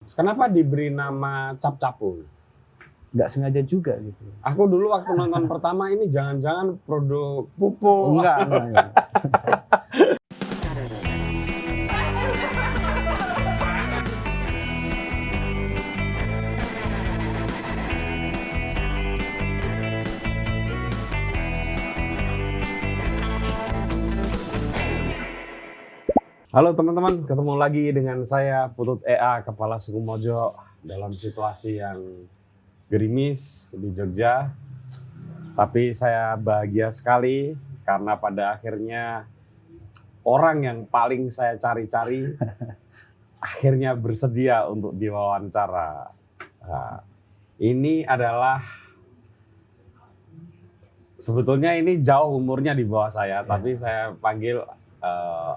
Kenapa diberi nama Cap-Capung? Nggak sengaja juga gitu. Aku dulu waktu nonton pertama ini jangan-jangan produk pupuk. Enggak. Halo teman-teman, ketemu lagi dengan saya Putut EA, Kepala Suku Mojo dalam situasi yang gerimis di Jogja. Tapi saya bahagia sekali karena pada akhirnya orang yang paling saya cari-cari akhirnya bersedia untuk diwawancara. Nah, ini adalah sebetulnya ini jauh umurnya di bawah saya, tapi saya panggil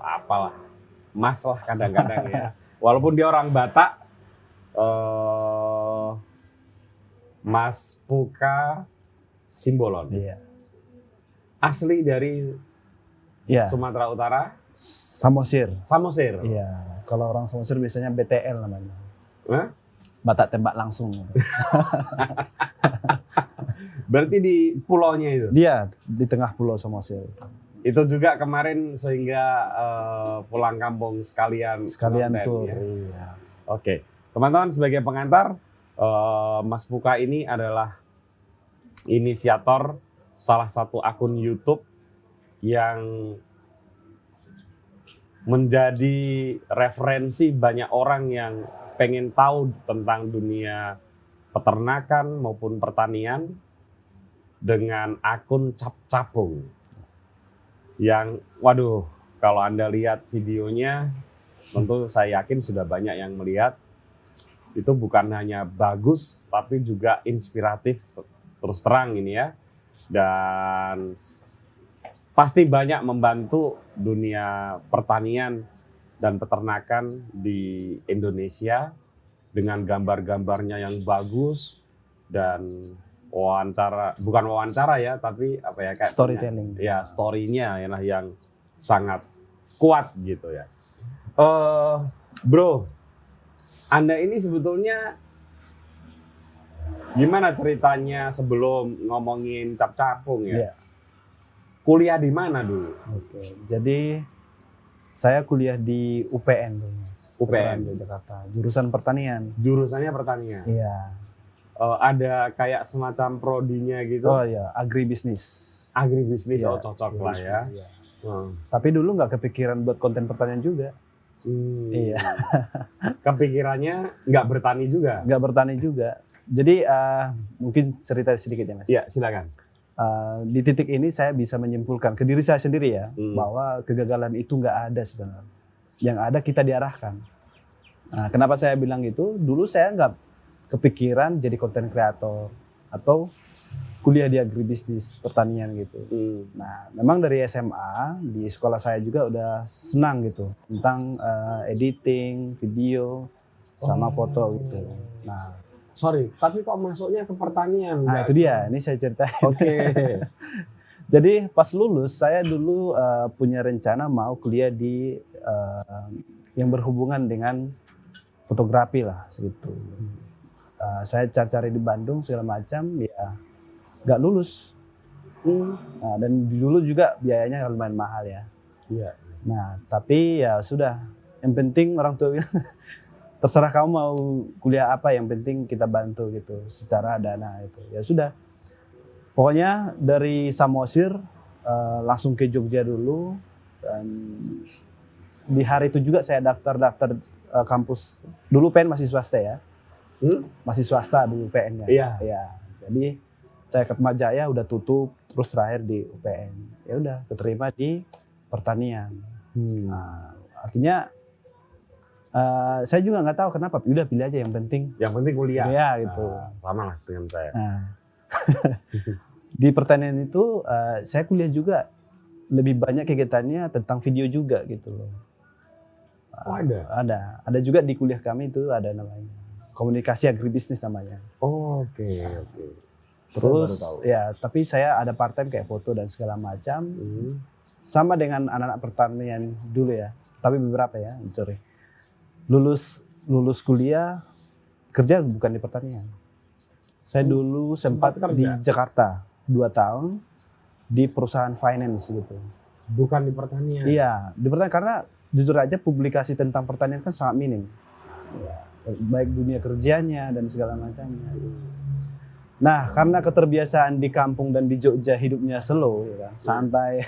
apalah Mas lah kadang-kadang ya. Walaupun dia orang Batak, Mas Puka Simbolon. Iya. Asli dari Sumatera Utara. Samosir. Samosir. Iya. Kalau orang Samosir biasanya BTL namanya. Hah? Batak tembak langsung. Berarti di pulaunya itu? Dia di tengah pulau Samosir. Itu juga kemarin sehingga pulang kampung sekalian tur. Ya? Iya. Oke, teman-teman, sebagai pengantar, Mas Puka ini adalah inisiator salah satu akun YouTube yang menjadi referensi banyak orang yang pengen tahu tentang dunia peternakan maupun pertanian dengan akun Cap-Capung. Yang, waduh, kalau Anda lihat videonya, tentu saya yakin sudah banyak yang melihat. Itu bukan hanya bagus, tapi juga inspiratif, terus terang ini ya. Dan pasti banyak membantu dunia pertanian dan peternakan di Indonesia dengan gambar-gambarnya yang bagus dan bukan wawancara ya, tapi apa ya, kayak storytelling. Ya, story-nya yang sangat kuat gitu ya. Bro, Anda ini sebetulnya gimana ceritanya sebelum ngomongin Cap-Capung ya? Iya. Kuliah di mana dulu? Oke, jadi saya kuliah di UPN dulu, Mas. UPN di Jakarta, jurusan pertanian. Jurusannya pertanian. Iya. Ada kayak semacam prodinya gitu. Oh iya, agribisnis. Agribisnis, Ya, cocok lah ya. Iya. Tapi dulu nggak kepikiran buat konten pertanian juga. Iya. Kepikirannya nggak bertani juga? Nggak bertani juga. Jadi mungkin cerita sedikit ya, Mas. Iya, silakan. Di titik ini saya bisa menyimpulkan ke diri saya sendiri ya, bahwa kegagalan itu nggak ada sebenarnya. Yang ada kita diarahkan. Nah, kenapa saya bilang gitu? Dulu saya nggak kepikiran jadi konten kreator atau kuliah di agribisnis pertanian gitu. Nah, memang dari SMA di sekolah saya juga udah senang gitu tentang editing video sama foto gitu. Nah, sorry, tapi kok masuknya ke pertanian? Nah itu dia, ini saya ceritain. Oke. Jadi pas lulus saya dulu punya rencana mau kuliah di yang berhubungan dengan fotografi lah segitu. Saya cari-cari di Bandung segala macam, ya nggak lulus. Nah, dan dulu juga biayanya lumayan mahal ya. Iya. Nah tapi ya sudah, yang penting orang tua bilang terserah kamu mau kuliah apa, yang penting kita bantu gitu secara dana itu. Ya sudah, pokoknya dari Samosir langsung ke Jogja dulu. Dan di hari itu juga saya daftar kampus. Dulu PN masih swasta ya. Masih swasta dulu PN-nya. Iya. Ya, jadi saya ke Jaya udah tutup, terus terakhir di UPN. Ya udah, keterima di pertanian. Nah, artinya saya juga nggak tahu kenapa. Udah pilih aja yang penting. Yang penting kuliah. Ya gitu. Sama lah dengan saya. Nah, di pertanian itu saya kuliah juga lebih banyak kegiatannya tentang video juga gitu loh. Ada juga di kuliah kami itu ada namanya komunikasi agribisnis namanya. Oke. Terus ya, tapi saya ada part time kayak foto dan segala macam. Sama dengan anak-anak pertanian dulu ya. Tapi beberapa ya, sorry. Lulus kuliah kerja bukan di pertanian. Saya dulu sempat sempat di kerja? Jakarta 2 tahun di perusahaan finance gitu. Bukan di pertanian. Iya, di pertanian karena jujur aja publikasi tentang pertanian kan sangat minim. Ya, baik dunia kerjanya dan segala macamnya. Nah, karena keterbiasaan di kampung dan di Jogja hidupnya slow, ya kan, santai.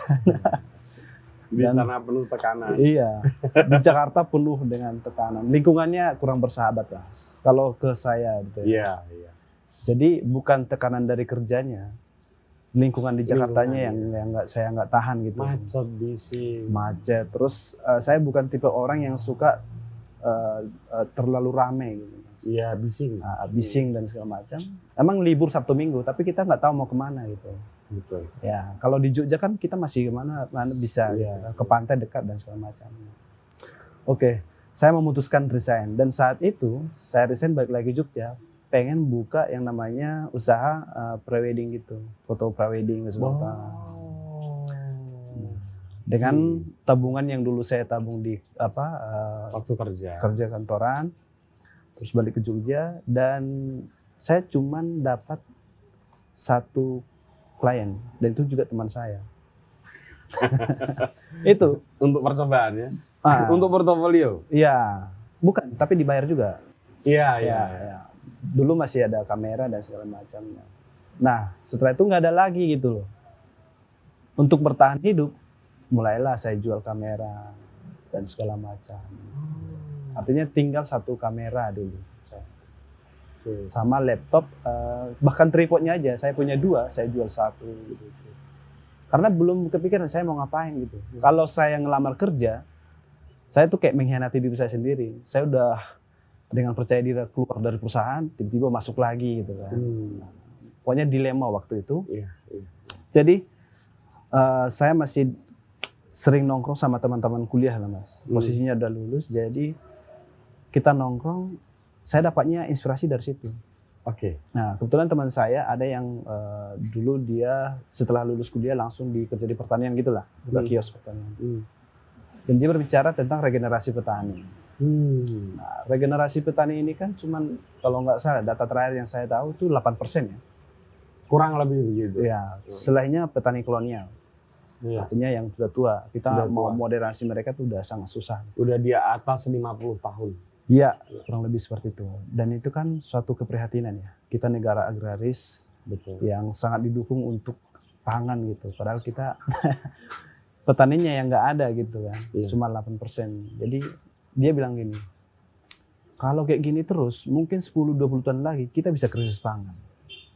Di Dan- sana penuh tekanan. Iya, di Jakarta penuh dengan tekanan. Lingkungannya kurang bersahabat lah. Kalau ke saya gitu. Ya. Iya. Jadi bukan tekanan dari kerjanya, lingkungan di Jakartanya Lingkungan, yang saya nggak tahan gitu. Macet, bising. Macet. Terus saya bukan tipe orang yang suka terlalu rame gitu. Iya, bising. Bising dan segala macam. Emang libur Sabtu Minggu, tapi kita nggak tahu mau kemana gitu. Betul. Ya, kalau di Jogja kan kita masih mana bisa Iya. gitu, ke pantai dekat dan segala macam. Oke, saya memutuskan resign dan saat itu saya resign balik lagi Jogja, pengen buka yang namanya usaha prewedding gitu, foto prewedding dan segala macam. Dengan tabungan yang dulu saya tabung di Waktu kerja. kerja kantoran, terus balik ke Jogja dan saya cuman dapat 1 klien dan itu juga teman saya. Itu Untuk percobaan ya. untuk Untuk portofolio. iya, bukan, tapi dibayar juga. Iya. Ya. Dulu masih ada kamera dan segala macamnya. Nah, setelah itu nggak ada lagi gitu loh. Untuk bertahan hidup, mulailah saya jual kamera dan segala macam. Artinya tinggal 1 kamera dulu. Oke. Sama laptop, bahkan tripodnya aja saya punya 2, saya jual 1 gitu. Karena belum kepikiran saya mau ngapain gitu. Kalau saya ngelamar kerja, saya tuh kayak mengkhianati diri saya sendiri. Saya udah dengan percaya diri keluar dari perusahaan, tiba-tiba masuk lagi gitu kan. Pokoknya dilema waktu itu. Iya. Jadi saya masih sering nongkrong sama teman-teman kuliah lah mas. Posisinya udah lulus, jadi kita nongkrong. Saya dapatnya inspirasi dari situ. Oke. Nah, kebetulan teman saya ada yang dulu dia setelah lulus kuliah langsung kerja di pertanian gitulah, buka kios pertanian. Dan dia berbicara tentang regenerasi petani. Nah, regenerasi petani ini kan cuman kalau nggak salah data terakhir yang saya tahu itu 8% ya. Kurang lebih begitu. Ya, selainnya petani kolonial. Iya. Artinya yang sudah tua. Kita Sudah mau tua. moderasi mereka tuh udah sangat susah. Udah di atas 50 tahun. Iya, kurang lebih seperti itu. Dan itu kan suatu keprihatinan ya. Kita negara agraris Betul. yang sangat didukung untuk pangan gitu. Padahal kita petaninya yang nggak ada gitu kan. Iya. Cuma 8%. Jadi dia bilang gini, kalau kayak gini terus mungkin 10-20 tahun lagi kita bisa krisis pangan.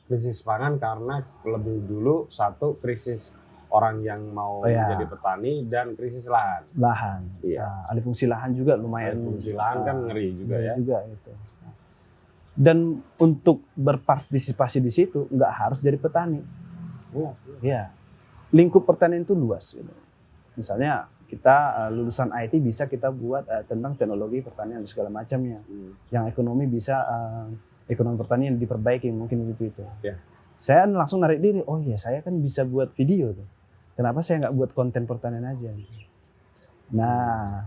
Krisis pangan karena lebih dulu satu krisis orang yang mau Iya. jadi petani dan krisis lahan. Lahan. Iya. Nah, alih fungsi lahan juga lumayan. Fungsi lahan kan ngeri juga ya. Juga itu. Dan untuk berpartisipasi di situ nggak harus jadi petani. Oh, Ya, lingkup pertanian itu luas. Gitu. Misalnya kita lulusan IT bisa kita buat tentang teknologi pertanian dan segala macamnya. Yang ekonomi bisa ekonomi pertanian diperbaiki mungkin gitu itu. Ya. Saya langsung narik diri. Oh iya, saya kan bisa buat video tuh. Kenapa saya nggak buat konten pertanian aja? Nah,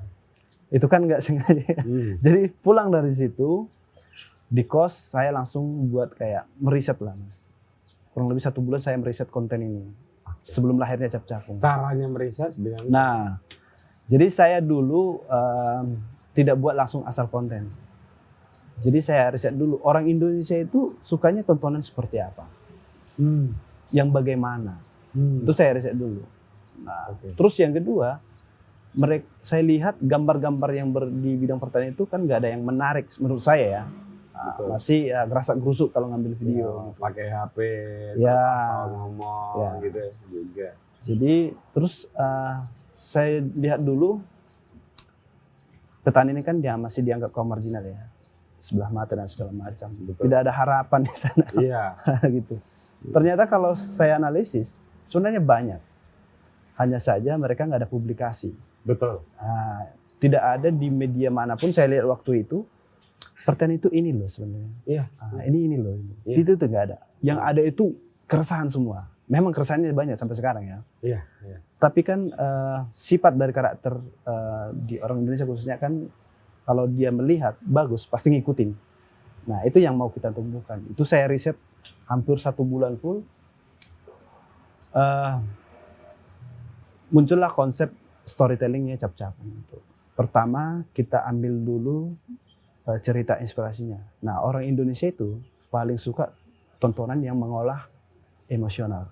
itu kan nggak sengaja. Jadi pulang dari situ di kos saya langsung buat kayak meriset lah mas. Kurang lebih 1 bulan saya meriset konten ini sebelum lahirnya Cap Cakung. Caranya meriset dengan Nah, jadi saya dulu tidak buat langsung asal konten. Jadi saya riset dulu orang Indonesia itu sukanya tontonan seperti apa, yang bagaimana. Itu saya riset dulu. Nah, terus yang kedua, saya lihat gambar-gambar yang di bidang pertanian itu kan nggak ada yang menarik menurut saya ya. Masih ya, gerasak gerusuk kalau ngambil video. Pakai HP, Ya. asal ngomong Ya. gitu juga. Jadi terus saya lihat dulu petani ini kan dia masih dianggap kaum marginal ya, sebelah mata dan segala macam. Betul. Tidak ada harapan di sana Iya. gitu. Ternyata kalau saya analisis sebenarnya banyak. Hanya saja mereka nggak ada publikasi. Betul. Tidak ada di media manapun saya lihat waktu itu. Pertanian itu ini loh sebenarnya. Iya. Ini loh. Iya. Itu tuh nggak ada. Yang ada itu keresahan semua. Memang keresahannya banyak sampai sekarang ya. Iya. Tapi kan sifat dari karakter di orang Indonesia khususnya kan kalau dia melihat bagus pasti ngikutin. Nah itu yang mau kita tumbuhkan. Itu saya riset hampir 1 bulan full. Muncullah konsep storytellingnya Cap Capung. Pertama kita ambil dulu cerita inspirasinya. Nah orang Indonesia itu paling suka tontonan yang mengolah emosional.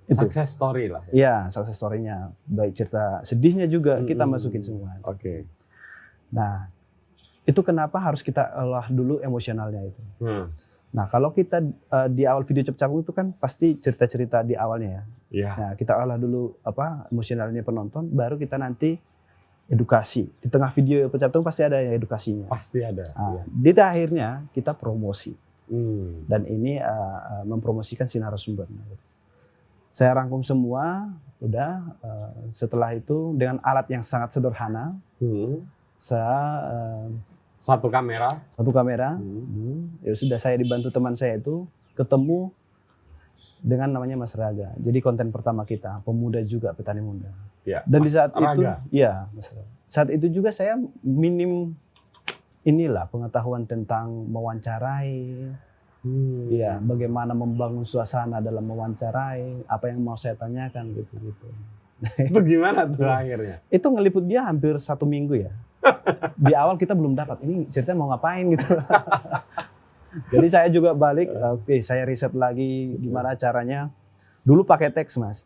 Itu. Success story lah. Iya, success story-nya. Baik cerita sedihnya juga kita masukin semua. Oke. Nah, itu kenapa harus kita olah dulu emosionalnya itu. Nah, kalau kita di awal video Cap Capung itu kan pasti cerita-cerita di awalnya ya. Iya. Nah, kita olah dulu emosionalnya penonton, baru kita nanti edukasi. Di tengah video Cap Capung pasti ada edukasinya. Pasti ada. Nah, di akhirnya kita promosi. Dan ini mempromosikan si narasumber. Saya rangkum semua, udah. Setelah itu dengan alat yang sangat sederhana, saya satu kamera. Ya sudah, saya dibantu teman saya itu ketemu dengan namanya Mas Raga. Jadi konten pertama kita, pemuda juga petani muda. Ya, Dan di Mas saat itu, Raga. ya Mas Raga. Saat itu juga saya minim pengetahuan tentang mewawancarai. Ya, bagaimana membangun suasana dalam mewawancarai, apa yang mau saya tanyakan gitu. Itu gimana tuh akhirnya? Itu ngeliput dia hampir 1 minggu ya. Di awal kita belum dapat, ini ceritanya mau ngapain gitu. Jadi saya juga balik, saya riset lagi gimana caranya. Dulu pakai teks Mas.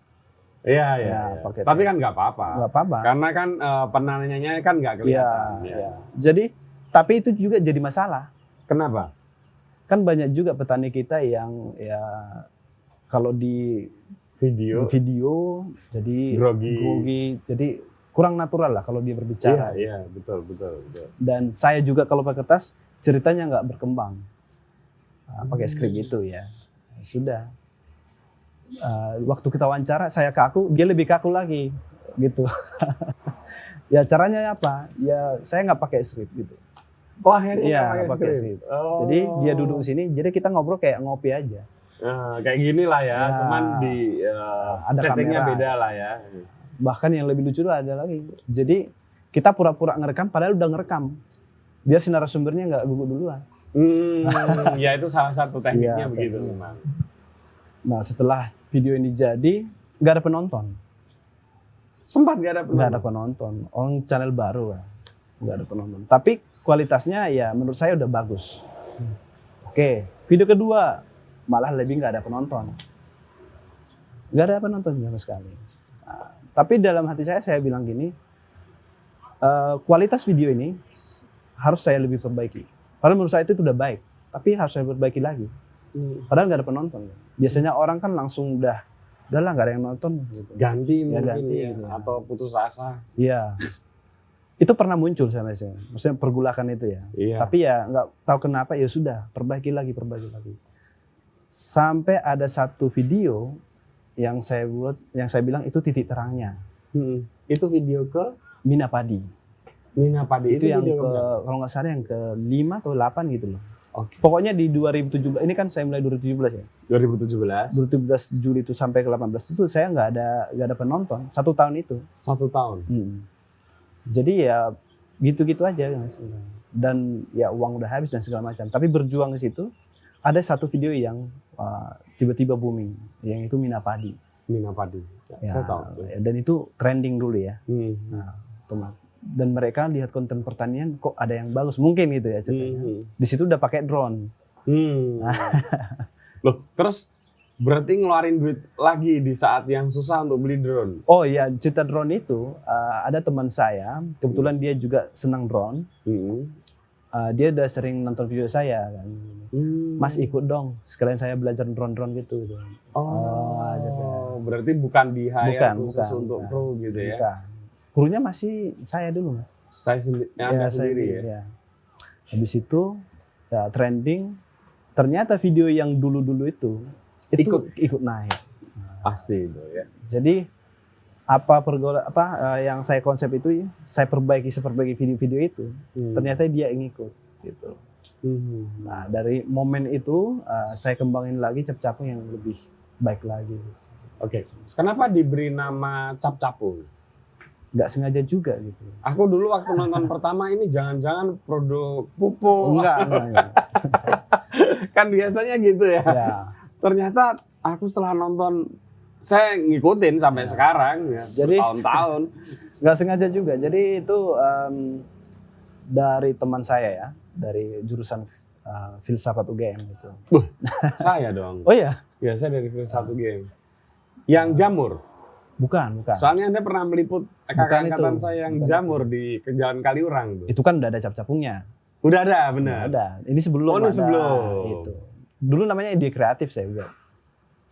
Iya. Pakai Tapi teks. kan nggak apa-apa. Nggak apa-apa. Karena kan penanyanya kan nggak kelihatan. Iya. Jadi, tapi itu juga jadi masalah. Kenapa? Kan banyak juga petani kita yang ya kalau di video jadi grogi, jadi kurang natural lah kalau dia berbicara. Iya, betul. Dan saya juga kalau pakai kertas ceritanya nggak berkembang. Pakai skrip itu ya. Sudah. Waktu kita wawancara saya kaku, dia lebih kaku lagi gitu. Ya caranya apa? Ya saya nggak pakai skrip gitu. Oh, akhirnya Iya, nggak pakai skrip. Jadi dia duduk sini, jadi kita ngobrol kayak ngopi aja. Kayak gini lah ya, Ya. cuman di Ada settingnya kamera. beda lah ya. Bahkan yang lebih lucu ada lagi. Jadi kita pura-pura ngerekam padahal udah ngerekam. Biar si narasumbernya nggak gugup duluan. Ya itu salah satu tekniknya Iya, begitu tekniknya. memang. Nah setelah video ini jadi, nggak ada penonton. Sempat nggak ada penonton? Nggak ada penonton. Orang channel baru lah. Nggak ada penonton. Tapi kualitasnya ya menurut saya udah bagus. Oke, video kedua malah lebih nggak ada penonton. Nggak ada penonton sama sekali. Nah, tapi dalam hati saya bilang gini, kualitas video ini harus saya lebih perbaiki. Padahal menurut saya itu udah baik, tapi harus saya perbaiki lagi. Padahal nggak ada penonton. Biasanya orang kan langsung udahlah nggak ada yang nonton. Gitu. Ganti Ya, mungkin ganti, ya, gitu ya. atau putus asa. Iya. Itu pernah muncul sama saya. Maksudnya pergulakan itu ya. Iya. Tapi ya nggak tahu kenapa, ya sudah perbaiki lagi. Sampai ada satu video yang saya buat, yang saya bilang itu titik terangnya. Itu video ke Mina Padi. Mina Padi Itu yang video ke, keberapa? kalau nggak salah yang ke-5 atau 8 gitu loh. Oke. Pokoknya di 2017, ini kan saya mulai 2017 ya. 2017. 2017 Juli itu sampai ke 18 itu saya nggak ada penonton 1 tahun itu. 1 tahun. Jadi ya gitu-gitu aja Mas. Dan ya uang udah habis dan segala macam. Tapi berjuang di situ ada satu video yang tiba-tiba booming, yang itu Mina Padi. Mina Padi. Ya, Saya tahu. dan itu trending dulu ya. Nah, teman. Dan mereka lihat konten pertanian kok ada yang bagus, mungkin gitu ya ceritanya. Di situ udah pakai drone. Loh, terus berarti ngeluarin duit lagi di saat yang susah untuk beli drone? Oh iya, cerita drone itu ada teman saya, kebetulan dia juga senang drone. Dia udah sering nonton video saya kan. Mas ikut dong, sekalian saya belajar drone gitu. Berarti bukan di hire khusus untuk bukan. pro gitu ya? Bukan. Krunya masih saya dulu Mas. Saya sendiri ya? Ya. Habis itu ya, trending. Ternyata video yang dulu-dulu itu ikut naik. Pasti itu ya. Jadi yang saya konsep itu saya perbaiki video-video itu. Ternyata dia ngikut gitu. Nah, dari momen itu saya kembangin lagi Cap Capung yang lebih baik lagi. Oke. Kenapa diberi nama Cap Capung? Nggak sengaja juga gitu. Aku dulu waktu nonton pertama ini jangan-jangan produk pupuk. Enggak. Kan biasanya gitu ya. Ya. Ternyata aku setelah nonton, saya ngikutin sampai sekarang ya, Jadi- tahun-tahun. Nggak sengaja juga. Jadi itu dari teman saya ya, dari jurusan filsafat UGM gitu. Saya dong. Oh iya, Biasa dari satu game. Yang jamur. bukan. Soalnya Anda pernah meliput kakak angkatan itu. saya yang Bukan jamur di Jalan Kaliurang tuh. Itu kan udah ada cap-capungnya. Udah ada, Nggak benar. ada. Ini sebelum Oh, ini ada sebelum. itu. Dulu namanya ide kreatif saya juga.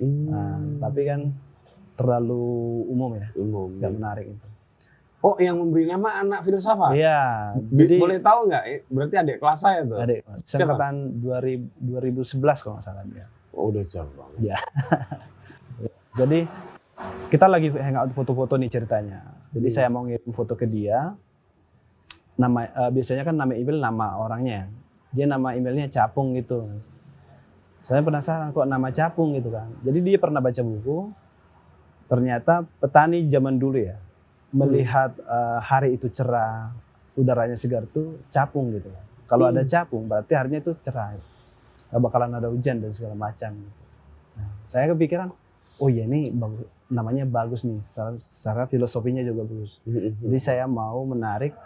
Nah, tapi kan terlalu umum ya, Umum. nggak menarik itu. Oh, yang memberi nama anak filsafat. Iya, Jadi jadi boleh tahu nggak? Berarti adik kelas saya tuh. adik Siapa? angkatan 2011 kalau nggak salah dia. Oh, udah jauh banget. Ya. Jadi kita lagi hangout foto-foto nih ceritanya. Jadi saya mau ngirim foto ke dia. Biasanya kan nama email nama orangnya. Dia nama emailnya Capung gitu. Saya penasaran kok nama Capung gitu kan. Jadi dia pernah baca buku. Ternyata petani zaman dulu ya melihat hari itu cerah, udaranya segar tuh capung gitu kan. Kalau ada capung berarti harinya itu cerah. Gak bakalan ada hujan dan segala macam. Nah, saya kepikiran, oh ya ini bagus, namanya bagus nih, secara filosofinya juga bagus. Jadi saya mau menarik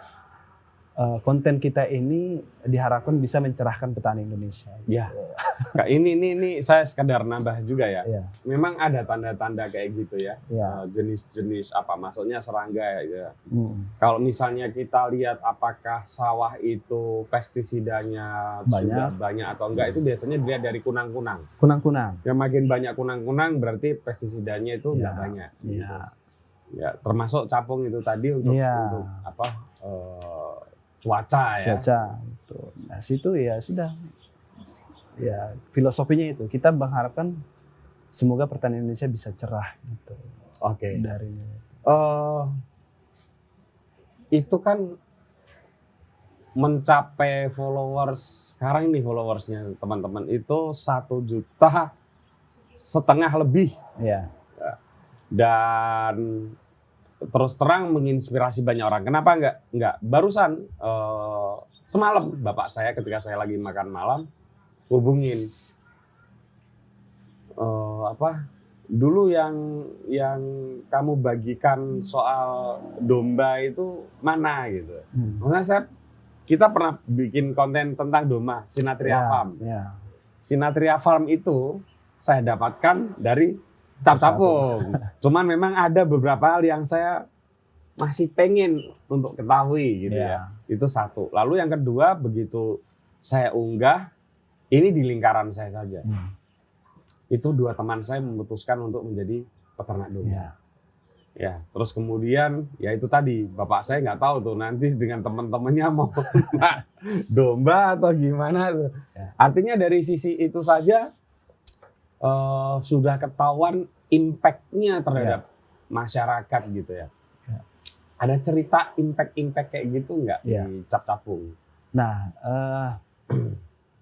konten kita ini diharapkan bisa mencerahkan petani Indonesia. Ya. Kak, ini saya sekadar nambah juga ya. Ya, Memang ada tanda-tanda kayak gitu ya. ya. Jenis-jenis apa? Maksudnya serangga ya. Hmm. Kalau misalnya kita lihat apakah sawah itu pestisidanya sudah banyak atau enggak, itu biasanya dilihat dari kunang-kunang. Kunang-kunang. Yang makin banyak kunang-kunang berarti pestisidanya itu enggak banyak. Iya. Ya, termasuk capung itu tadi untuk apa? Cuaca ya. Cuaca. Gitu. Nah situ ya sudah. Ya filosofinya itu kita mengharapkan semoga pertanian Indonesia bisa cerah gitu. Oke. Dari Itu kan mencapai followers sekarang ini followersnya teman-teman itu 1,5 juta lebih ya. dan terus terang menginspirasi banyak orang. Kenapa enggak? Barusan semalam bapak saya ketika saya lagi makan malam hubungin dulu yang kamu bagikan soal domba itu mana gitu. Maksudnya kita pernah bikin konten tentang domba Sinatria Farm. Ya. Sinatria Farm itu saya dapatkan dari Cap-Capung. Cuman memang ada beberapa hal yang saya masih pengen untuk ketahui gitu ya. Itu satu. Lalu yang kedua, begitu saya unggah, ini di lingkaran saya saja. Itu 2 teman saya memutuskan untuk menjadi peternak domba. Ya, terus kemudian ya itu tadi bapak saya nggak tahu tuh nanti dengan teman-temannya mau domba atau gimana tuh. Artinya dari sisi itu saja sudah ketahuan impact-nya terhadap masyarakat gitu ya. Ada cerita impact kayak gitu nggak di Cap-Capung? Nah,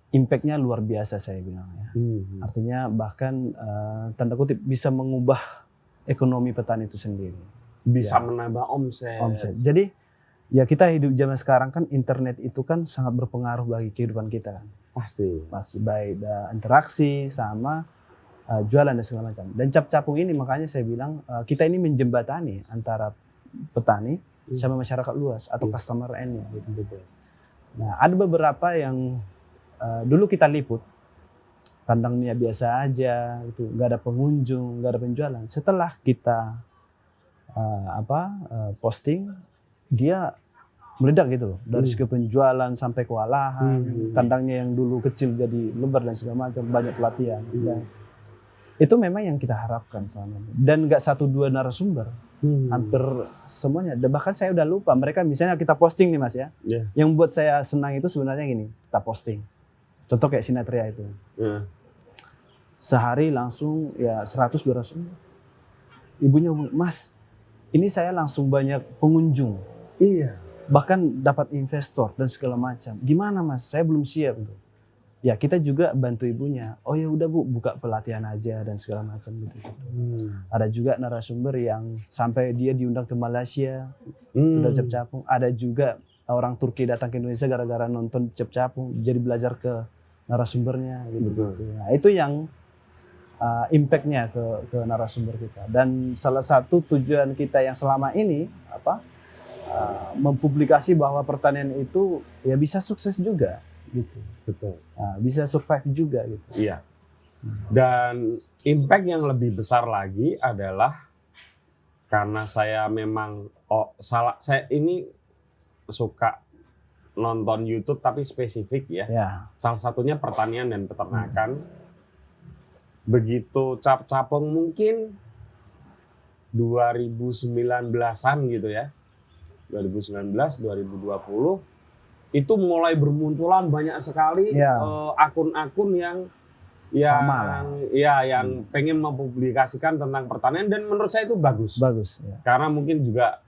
impact-nya luar biasa saya bilang ya. Artinya bahkan tanda kutip bisa mengubah ekonomi petani itu sendiri. Bisa menambah omset. Jadi ya kita hidup zaman sekarang kan internet itu kan sangat berpengaruh bagi kehidupan kita kan. Pasti. Masih baik interaksi sama jualan dan segala macam. Dan Cap-Capung ini makanya saya bilang kita ini menjembatani antara petani sama masyarakat luas atau customer end-nya gitu. Nah, ada beberapa yang dulu kita liput kandangnya biasa aja, itu nggak ada pengunjung, nggak ada penjualan. Setelah kita posting, dia meledak gitu loh. Dari segi penjualan sampai kewalahan, kandangnya yang dulu kecil jadi lebar dan segala macam, banyak pelatihan. Itu memang yang kita harapkan selama ini. Dan nggak 1-2 narasumber, hampir semuanya. Dan bahkan saya udah lupa, mereka misalnya kita posting nih Mas ya. Yang buat saya senang itu sebenarnya gini, kita posting. Contoh kayak Sinatria itu. Sehari langsung ya 100-200. Ibunya, Mas, ini saya langsung banyak pengunjung. Iya. Bahkan dapat investor dan segala macam. Gimana Mas? Saya belum siap. Ya kita juga bantu ibunya. Oh ya udah Bu, buka pelatihan aja dan segala macam gitu. Ada juga narasumber yang sampai dia diundang ke Malaysia, sudah Cap-Capung. Ada juga orang Turki datang ke Indonesia gara-gara nonton Cap-Capung, jadi belajar ke narasumbernya gitu. Betul. Nah, itu yang impact-nya ke narasumber kita. Dan salah satu tujuan kita yang selama ini mempublikasi bahwa pertanian itu ya bisa sukses juga gitu. Betul. Bisa survive juga gitu. Iya. Dan impact yang lebih besar lagi adalah karena saya memang saya ini suka nonton YouTube tapi spesifik ya. Ya. Salah satunya pertanian dan peternakan. Begitu Capung mungkin 2019-an gitu ya. 2019, 2020 itu mulai bermunculan banyak sekali Ya. akun-akun yang Sama lah. yang pengen mempublikasikan tentang pertanian dan menurut saya itu bagus. Bagus ya. Karena mungkin juga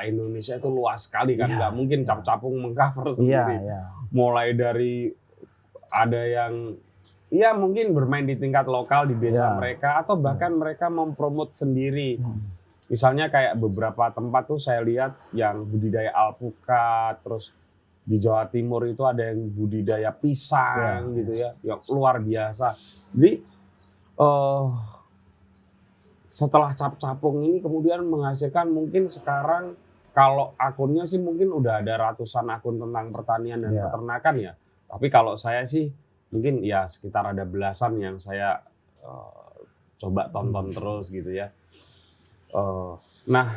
Indonesia itu luas sekali kan, Iya. nggak mungkin Capung mengcover Iya, sendiri. ya. Mulai dari ada yang ya mungkin bermain di tingkat lokal di desa Ya. mereka atau bahkan mereka mempromot sendiri. Misalnya kayak beberapa tempat tuh saya lihat yang budidaya alpukat, terus di Jawa Timur itu ada yang budidaya pisang gitu ya, yang luar biasa. Jadi setelah Capung ini kemudian menghasilkan mungkin sekarang kalau akunnya sih mungkin udah ada ratusan akun tentang pertanian dan peternakan ya. Tapi kalau saya sih mungkin ya sekitar ada belasan yang saya coba tonton terus gitu ya. Nah,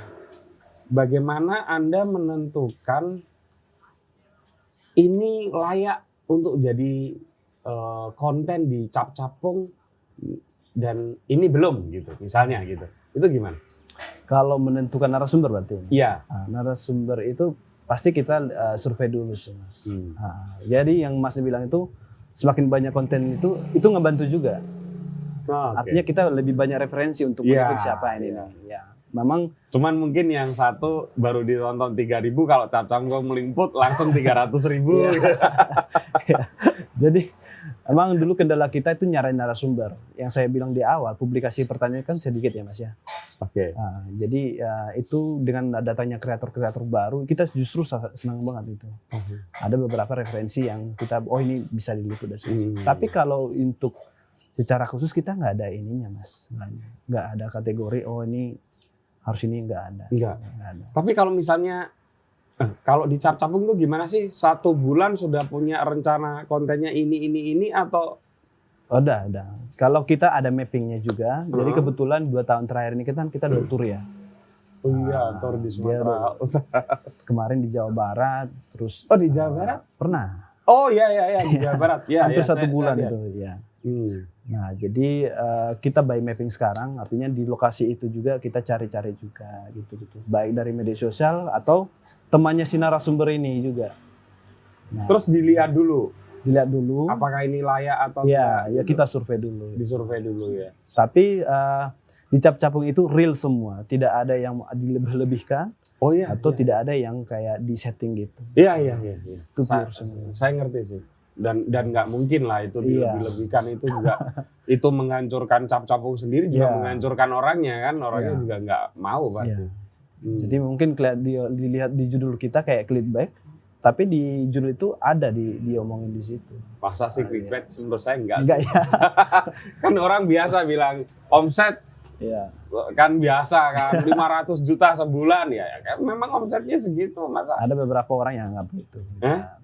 bagaimana Anda menentukan ini layak untuk jadi konten di Capung dan ini belum gitu, misalnya gitu. Itu gimana? Kalau menentukan narasumber berarti. Iya. Narasumber itu pasti kita survei dulu sih, Mas. Jadi yang Mas bilang itu semakin banyak konten itu ngebantu juga. Artinya kita lebih banyak referensi untuk mengikuti siapa ini. Ya. Memang cuman mungkin yang satu baru ditonton 3.000, kalau Capung meliput langsung 300.000. Jadi emang dulu kendala kita itu nyari narasumber. Yang saya bilang di awal, publikasi pertanian kan sedikit ya Mas ya. Oke. Jadi itu dengan datangnya kreator-kreator baru, kita justru senang banget itu. Ada beberapa referensi yang kita, ini bisa diliput dari sini. Tapi kalau untuk secara khusus kita nggak ada ininya Mas. Nggak ada kategori, ini harus ini, nggak ada. Nggak ada. Tapi kalau misalnya, kalau di Capung tuh gimana sih? 1 bulan sudah punya rencana kontennya ini atau? Udah. Kalau kita ada mappingnya juga, jadi kebetulan 2 tahun terakhir ini kita udah tour ya. Oh iya, tour di Sumatera Utara. Kemarin di Jawa Barat, terus. Oh di Jawa Barat? Pernah. Oh iya di Jawa Barat. Ya, hampir 1 bulan saya itu ya. Nah jadi kita by mapping sekarang, artinya di lokasi itu juga kita cari-cari juga gitu. Baik dari media sosial atau temannya si narasumber ini juga. Nah, terus dilihat dulu apakah ini layak atau ya, enggak. Ya kita survei dulu. Disurvei dulu ya. Tapi di Capung itu real semua, tidak ada yang dilebih-lebihkan. Oh iya. Atau tidak ada yang kayak di setting gitu. Iya. Itu pure semua. Saya ngerti sih. Dan nggak mungkin lah itu dilebih-lebihkan, itu juga itu menghancurkan Capung sendiri, juga menghancurkan orangnya kan, orangnya juga nggak mau pasti. Jadi mungkin dilihat di judul kita kayak clickbait, tapi di judul itu ada diomongin di situ. Masa sih clickbait? Menurut saya enggak ya. Kan orang biasa bilang omset kan biasa kan 500 juta sebulan ya kan, memang omsetnya segitu, masa. Ada beberapa orang yang anggap itu.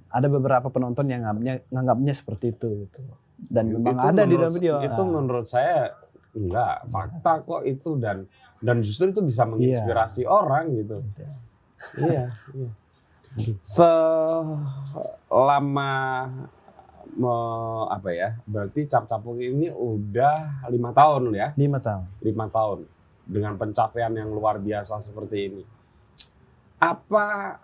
Ada beberapa penonton yang nganggapnya seperti itu gitu. Dan memang ada di dalam video. Itu menurut saya enggak fakta kok itu, dan justru itu bisa menginspirasi orang gitu. Iya. Selama berarti Capung ini udah 5 tahun ya? 5 tahun. 5 tahun dengan pencapaian yang luar biasa seperti ini. Apa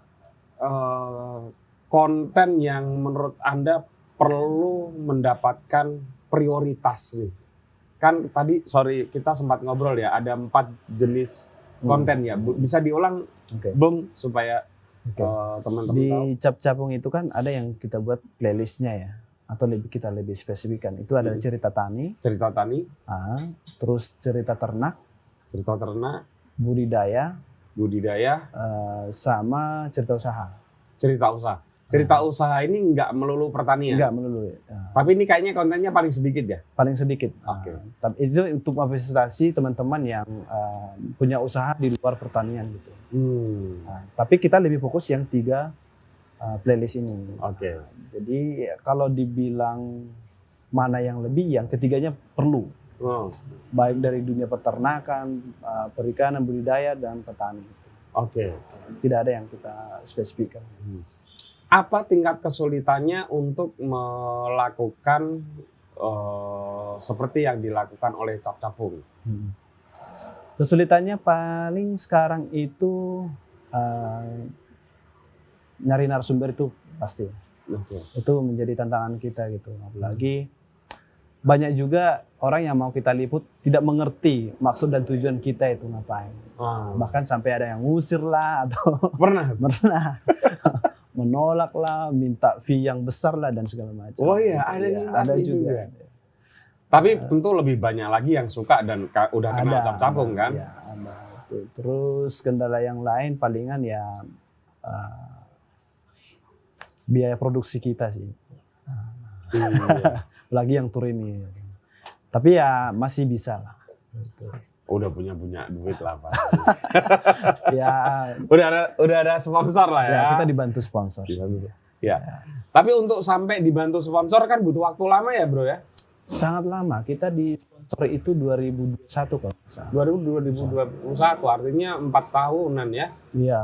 konten yang menurut Anda perlu mendapatkan prioritas nih? Kan tadi kita sempat ngobrol ya, ada 4 jenis konten ya. Bisa diulang Bung supaya teman-teman di tahu. Capung itu kan ada yang kita buat playlistnya ya, atau kita lebih spesifikkan. Itu ada cerita tani, terus cerita ternak, budidaya, sama sama cerita usaha. cerita usaha ini nggak melulu pertanian. Enggak melulu. Ya. Tapi ini kayaknya kontennya paling sedikit ya. Paling sedikit. Oke. Tapi itu untuk memfasilitasi teman-teman yang punya usaha di luar pertanian gitu. Tapi kita lebih fokus yang 3 playlist ini. Oke. Jadi kalau dibilang mana yang lebih, yang ketiganya perlu. Baik dari dunia peternakan, perikanan, budidaya, dan petani. Oke. Tidak ada yang kita spesifikkan. Apa tingkat kesulitannya untuk melakukan seperti yang dilakukan oleh Cap Capung? Kesulitannya paling sekarang itu nyari narasumber itu pasti. Itu menjadi tantangan kita gitu. Apalagi banyak juga orang yang mau kita liput tidak mengerti maksud dan tujuan kita itu ngapain. Bahkan sampai ada yang ngusir lah atau Pernah? menolak lah, minta fee yang besar lah dan segala macam. Oh iya, ada juga. Tapi tentu lebih banyak lagi yang suka dan udah kenal Cap Capung kan? Ya, ada. Terus kendala yang lain palingan ya biaya produksi kita sih. Lagi yang tur ini. Tapi ya masih bisa lah. Udah punya duit lah Pak. Ya, udah ada sponsor lah ya. Kita dibantu sponsor. Ya. Tapi untuk sampai dibantu sponsor kan butuh waktu lama ya bro ya? Sangat lama. Kita di sponsor itu 2021 kalau nggak salah. 2021 artinya 4 tahunan ya? Iya.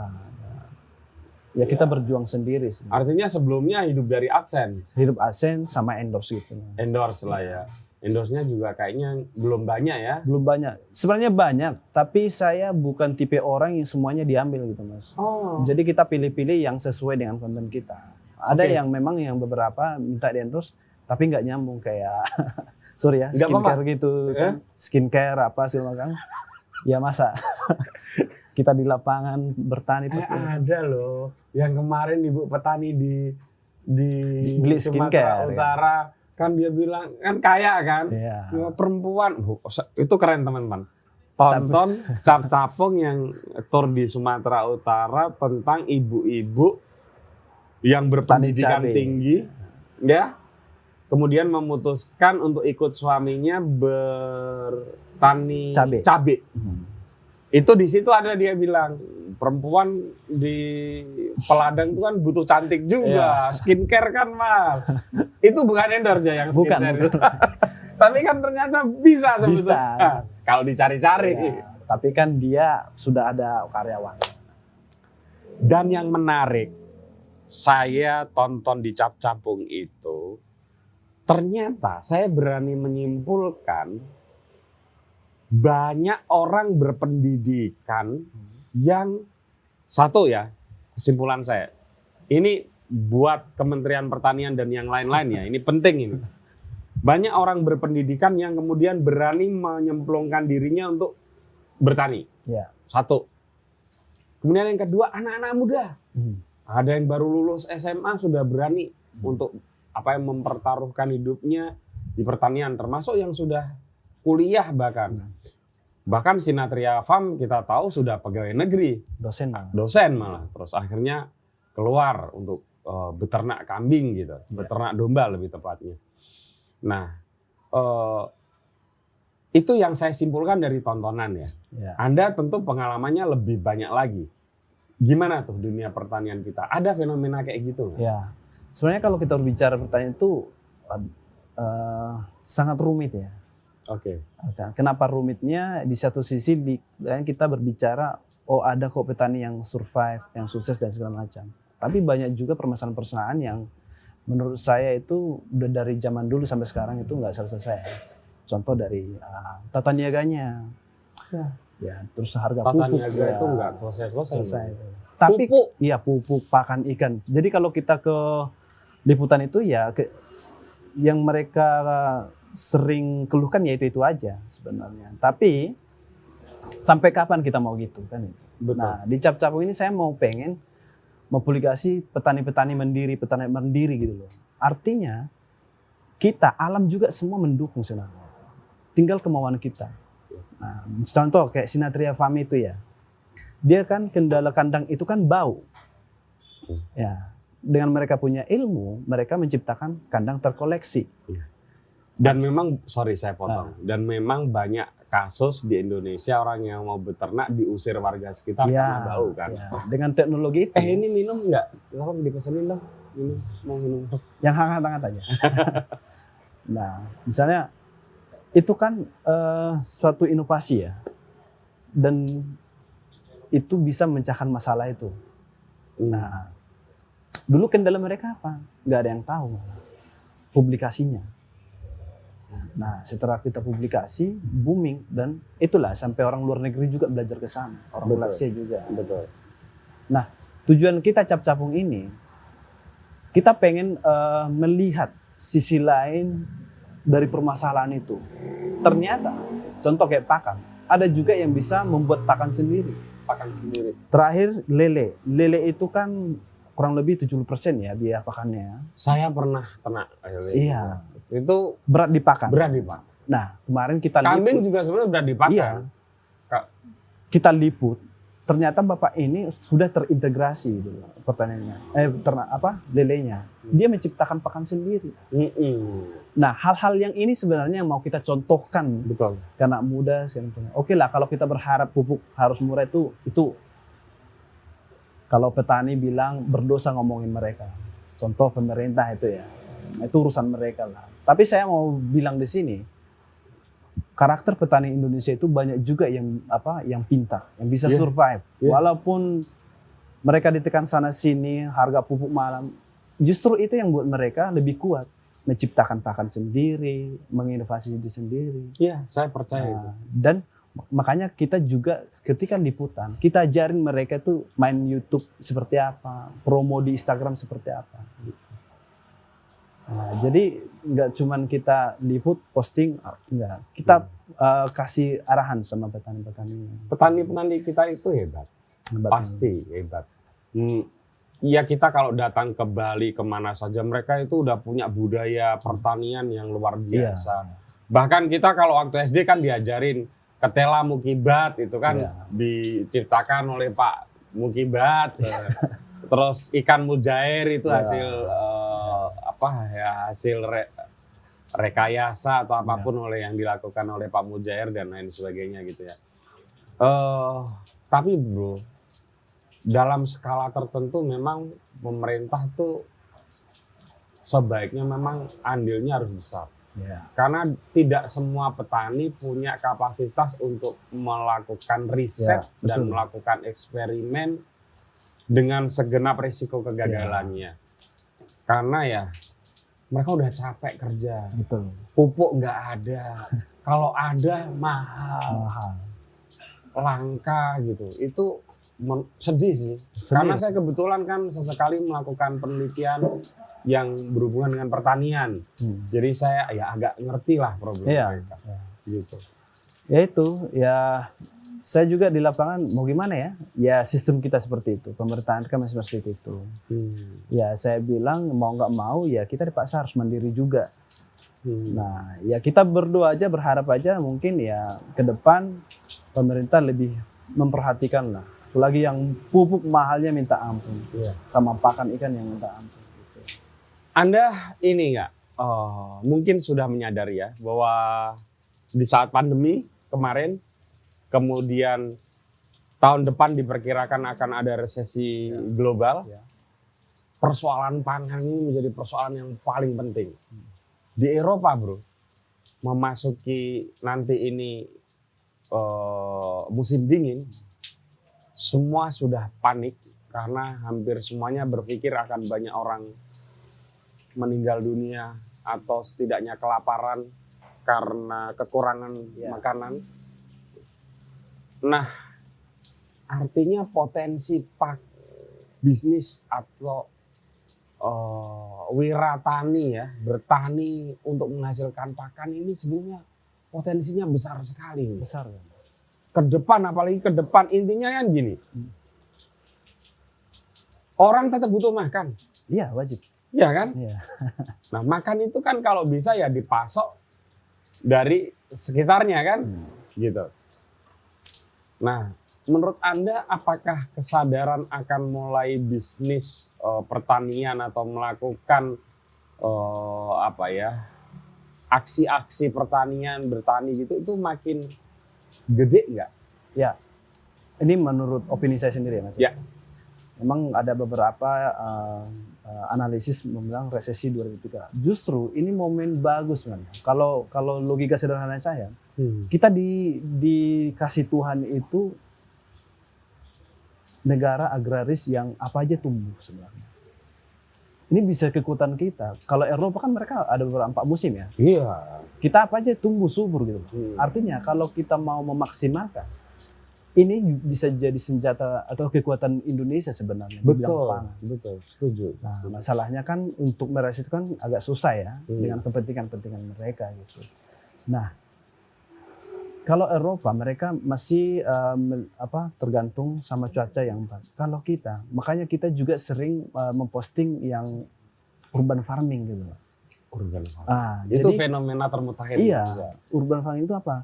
Ya kita berjuang sendiri sih. Artinya sebelumnya hidup dari AdSense. Hidup AdSense sama endorse gitu. Endorse lah ya. Endorse-nya juga kayaknya belum banyak ya? Belum banyak. Sebenarnya banyak, tapi saya bukan tipe orang yang semuanya diambil gitu Mas. Jadi kita pilih-pilih yang sesuai dengan konten kita. Ada yang memang yang beberapa minta di endorse, tapi nggak nyambung kayak sorry ya, skincare gitu. Kan? Skincare apa sih macam. Ya masa kita di lapangan bertani. Ada loh, yang kemarin ibu petani di beli Sumatera skincare Utara. Ya. Kan dia bilang, kan kaya kan, perempuan, itu keren teman-teman. Tonton Cap Capung yang tour di Sumatera Utara tentang ibu-ibu yang berpendidikan tinggi, ya, kemudian memutuskan untuk ikut suaminya bertani cabai. Itu di situ ada dia bilang, perempuan di peladang itu kan butuh cantik juga, skincare kan mal. Itu bukan endorse ya yang skincare. Tapi kan ternyata bisa sebetulnya. Nah, kalau dicari-cari. Ya, tapi kan dia sudah ada karyawan. Dan yang menarik, saya tonton di Cap Capung itu, ternyata saya berani menyimpulkan banyak orang berpendidikan yang satu ya, kesimpulan saya. Ini buat Kementerian Pertanian dan yang lain-lain ya, ini penting ini. Banyak orang berpendidikan yang kemudian berani menyemplungkan dirinya untuk bertani. Ya. Satu. Kemudian yang kedua, anak-anak muda. Ada yang baru lulus SMA sudah berani untuk mempertaruhkan hidupnya di pertanian, termasuk yang sudah kuliah bahkan. Bahkan Sinatria Farm kita tahu sudah pegawai negeri. Dosen malah. Terus akhirnya keluar untuk beternak kambing gitu. Beternak domba lebih tepatnya. Nah, itu yang saya simpulkan dari tontonan ya. Anda tentu pengalamannya lebih banyak lagi. Gimana tuh dunia pertanian kita? Ada fenomena kayak gitu nggak? Ya, sebenarnya kalau kita berbicara pertanian itu sangat rumit ya. Oke. Kenapa rumitnya? Di satu sisi kita berbicara, ada kok petani yang survive, yang sukses dan segala macam. Tapi banyak juga permasalahan-permasalahan yang menurut saya itu udah dari zaman dulu sampai sekarang itu nggak selesai. Contoh dari tata niaganya, terus harga tata pupuk niaga itu nggak selesai. Tapi pupuk, pupuk, pakan ikan. Jadi kalau kita ke liputan itu yang mereka sering keluhkan ya itu aja sebenarnya. Tapi sampai kapan kita mau gitu kan? Betul. Nah di Cap Capung ini saya pengen mempublikasi petani mandiri gitu loh. Artinya kita alam juga semua mendukung sebenarnya. Tinggal kemauan kita. Nah, contoh kayak Sinatria Farm itu ya. Dia kan kendala kandang itu kan bau. Ya. dengan mereka punya ilmu, mereka menciptakan kandang terkoleksi. Dan memang, sorry saya potong, dan memang banyak kasus di Indonesia orang yang mau beternak diusir warga sekitar karena bau kan. Ya. Dengan teknologi itu. Ini minum nggak? Tolong dipesenin dong. Minum, mau minum. Yang hangat-hangat aja. Nah, misalnya itu kan suatu inovasi ya. Dan itu bisa memecahkan masalah itu. Nah, dulu kendala mereka apa? Nggak ada yang tahu. Publikasinya. Nah, setelah kita publikasi, booming. Dan itulah sampai orang luar negeri juga belajar ke sana. Orang Malaysia juga. Betul. Nah, tujuan kita Cap-Capung ini, kita pengen melihat sisi lain dari permasalahan itu. Ternyata, contoh kayak pakan, ada juga yang bisa membuat pakan sendiri. Pakan sendiri. Terakhir, lele. Lele itu kan kurang lebih 70% ya biaya pakannya. Saya pernah ternak lele. Iya. Itu Berat dipakan. berat dipakan. Nah, kemarin kita Kambing liput. juga sebenarnya berat dipakan. Iya. Kita liput. Ternyata bapak ini sudah terintegrasi gitu, pertaniannya. Lelenya. Dia menciptakan pakan sendiri. Nah, hal-hal yang ini sebenarnya yang mau kita contohkan. Betul. Karena muda, oke lah kalau kita berharap pupuk harus murah itu kalau petani bilang berdosa ngomongin mereka. Contoh pemerintah itu ya. Itu urusan mereka lah. Tapi saya mau bilang di sini, karakter petani Indonesia itu banyak juga yang pintar, yang bisa survive. Walaupun mereka ditekan sana sini, harga pupuk malam, justru itu yang buat mereka lebih kuat, menciptakan pakan sendiri, menginovasi diri sendiri. Iya, saya percaya itu. Dan makanya kita juga ketika liputan, kita ajarin mereka tuh main YouTube seperti apa, promo di Instagram seperti apa. Nah, jadi nggak cuman kita liput, posting, enggak. Kita kasih arahan sama petani-petani. Petani-petani kita itu hebat. Pasti hebat. Ya kita kalau datang ke Bali kemana saja, mereka itu udah punya budaya pertanian yang luar biasa. Bahkan kita kalau waktu SD kan diajarin ketela mukibat, itu kan diciptakan oleh Pak Mukibat. Terus ikan mujair itu hasil hasil rekayasa atau apapun oleh yang dilakukan oleh Pak Mujair dan lain sebagainya gitu ya. Tapi bro, dalam skala tertentu memang pemerintah tuh sebaiknya memang andilnya harus besar. Karena tidak semua petani punya kapasitas untuk melakukan riset dan melakukan eksperimen dengan segenap risiko kegagalannya. Karena ya mereka udah capek kerja. Betul. Pupuk nggak ada. Kalau ada mahal. Langka gitu. Itu sedih sih. Karena saya kebetulan kan sesekali melakukan penelitian yang berhubungan dengan pertanian. Jadi saya ya agak ngerti lah problem mereka. Gitu. Ya itu, ya saya juga di lapangan mau gimana ya? Ya sistem kita seperti itu, pemerintahan kan masih seperti itu. Ya saya bilang mau nggak mau ya kita dipaksa harus mandiri juga. Nah ya kita berdoa aja, berharap aja mungkin ya ke depan pemerintah lebih memperhatikan lah. Apalagi yang pupuk mahalnya minta ampun, sama pakan ikan yang minta ampun. Gitu. Anda ini nggak, mungkin sudah menyadari ya bahwa di saat pandemi kemarin, kemudian tahun depan diperkirakan akan ada resesi global. Persoalan pangan ini menjadi persoalan yang paling penting. Di Eropa bro, memasuki nanti ini musim dingin, semua sudah panik karena hampir semuanya berpikir akan banyak orang meninggal dunia atau setidaknya kelaparan karena kekurangan makanan. Nah, artinya potensi bisnis atau wiratani ya, bertani untuk menghasilkan pakan ini sebenarnya potensinya besar sekali. Besar. Ke depan, apalagi ke depan, intinya kan gini. Orang tetap butuh makan. Iya, wajib. Iya kan? Iya. Nah, makan itu kan kalau bisa ya dipasok dari sekitarnya kan, gitu. Nah, menurut Anda apakah kesadaran akan mulai bisnis pertanian atau melakukan apa ya, aksi-aksi pertanian, bertani gitu itu makin gede nggak? Ya, ini menurut opini saya sendiri ya Mas. Ya. Memang ada beberapa analisis membilang resesi 2003. Justru ini momen bagus sebenarnya. Kalau logika sederhana saya, kita dikasih Tuhan itu negara agraris yang apa aja tumbuh sebenarnya. Ini bisa kekuatan kita. Kalau Eropa kan mereka ada beberapa 4 musim ya. Iya. Kita apa aja tumbuh subur gitu. Artinya kalau kita mau memaksimalkan, ini bisa jadi senjata atau kekuatan Indonesia sebenarnya. Betul, setuju. Nah, masalahnya kan untuk meraih itu kan agak susah ya dengan kepentingan-kepentingan mereka gitu. Nah, kalau Eropa mereka masih tergantung sama cuaca yang baik. Kalau kita, makanya kita juga sering memposting yang urban farming gitu. Urban farming. Itu jadi, fenomena termutakhir. Iya, urban farming itu apa?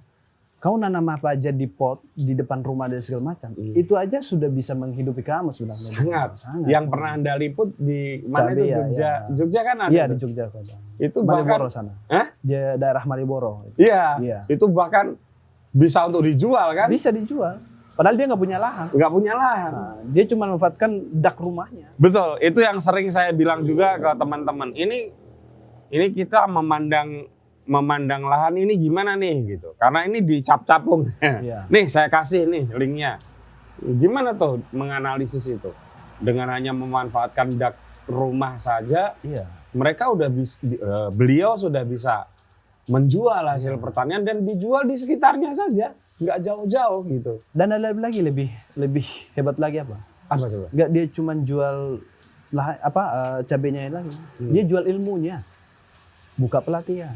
Kau nanam apa aja di pot di depan rumah dan segala macam, itu aja sudah bisa menghidupi kamu sebenarnya. Sangat. Yang pernah Anda liput di mana Cabe, itu Jogja? Ya. Jogja kan ada. Iya di Jogja kota. Itu Maliboro bahkan sana. Hah? Dia daerah Maliboro. Iya. Iya. Itu bahkan bisa untuk dijual kan? Bisa dijual. Padahal dia nggak punya lahan. Nggak punya lahan. Nah, dia cuma memanfaatkan dak rumahnya. Betul. Itu yang sering saya bilang juga ke teman-teman. Ini kita memandang lahan ini gimana nih gitu. Karena ini dicap-capung. Iya. Nih saya kasih nih linknya. Gimana tuh menganalisis itu? Dengan hanya memanfaatkan dak rumah saja, Iya. mereka udah beliau sudah bisa menjual hasil pertanian dan dijual di sekitarnya saja, nggak jauh-jauh gitu. Dan ada lagi lebih hebat lagi apa? Apa coba? Nggak dia cuma jual cabenya lagi. Dia jual ilmunya. Buka pelatihan.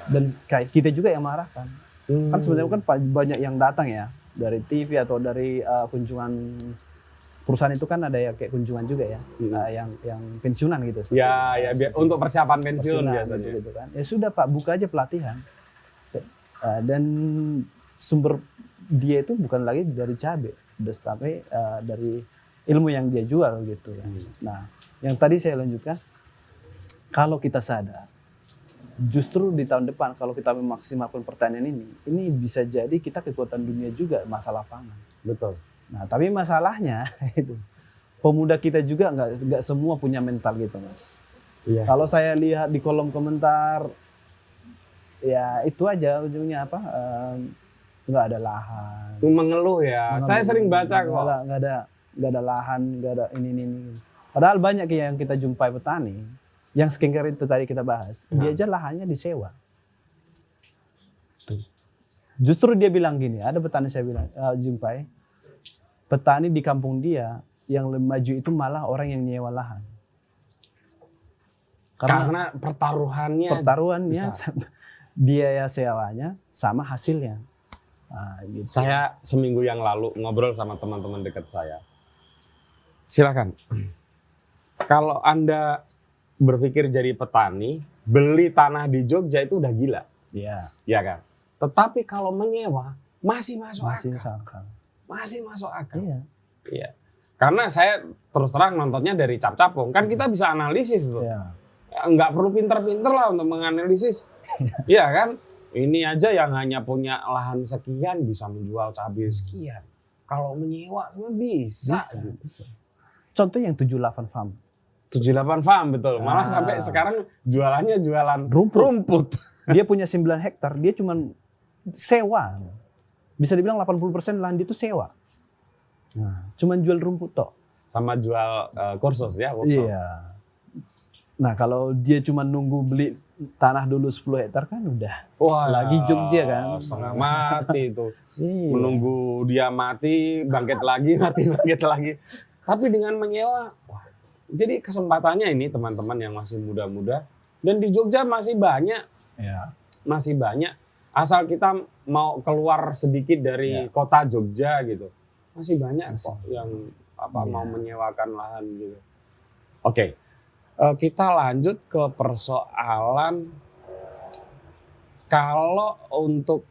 Dan kayak kita juga yang marahkan. Kan sebenarnya kan banyak yang datang ya dari TV atau dari kunjungan perusahaan itu kan ada ya kayak kunjungan juga ya, yang pensiunan gitu. Ya untuk persiapan pensiun biasanya. Gitu kan. Ya sudah Pak, buka aja pelatihan. Dan sumber dia itu bukan lagi dari cabai, tapi dari ilmu yang dia jual gitu kan. Nah, yang tadi saya lanjutkan, kalau kita sadar, justru di tahun depan kalau kita memaksimalkan pertanian ini bisa jadi kita kekuatan dunia juga masalah pangan. Betul. Nah, tapi masalahnya itu pemuda kita juga nggak semua punya mental gitu, Mas. Iya. Kalau saya lihat di kolom komentar, ya itu aja ujungnya nggak ada lahan. Mengeluh ya. Saya sering baca kok. Nggak ada lahan, nggak ada ini. Padahal banyak yang kita jumpai petani. Yang skincare itu tadi kita bahas, dia aja lahannya disewa. Justru dia bilang gini, ada petani saya bilang, jumpai, petani di kampung dia yang lebih maju itu malah orang yang nyewa lahan. Karena pertaruhannya biaya sewanya sama hasilnya. Nah, gitu. Saya seminggu yang lalu ngobrol sama teman-teman dekat saya. Silakan. Kalau Anda berpikir jadi petani, beli tanah di Jogja itu udah gila. Iya. Iya kan? Tetapi kalau menyewa masih masuk akal. Masih masuk akal. Iya. Iya. Karena saya terus terang nontonnya dari cap-capung. Kan kita bisa analisis tuh. Iya. Ya, nggak perlu pinter-pinter lah untuk menganalisis. Iya kan? Ini aja yang hanya punya lahan sekian bisa menjual cabai sekian. Kalau menyewa bisa. Bisa. Contoh yang 78 farm. 78 farm betul. Malah sampai sekarang jualannya jualan rumput. Dia punya 9 hektar, dia cuma sewa. Bisa dibilang 80% lahan dia itu sewa. Nah, cuma jual rumput toh. Sama jual kursus ya, workshop. Iya. Nah, kalau dia cuma nunggu beli tanah dulu 10 hektar kan udah. Wah, lagi Jogja kan. Setengah mati itu. Iya. Menunggu dia mati, bangkit lagi, bangkit lagi. Tapi dengan menyewa, wah. Jadi kesempatannya ini teman-teman yang masih muda-muda dan di Jogja masih banyak. Ya. Masih banyak. Asal kita mau keluar sedikit dari kota Jogja gitu. Masih banyak kok yang mau menyewakan lahan gitu. Oke. Kita lanjut ke persoalan kalau untuk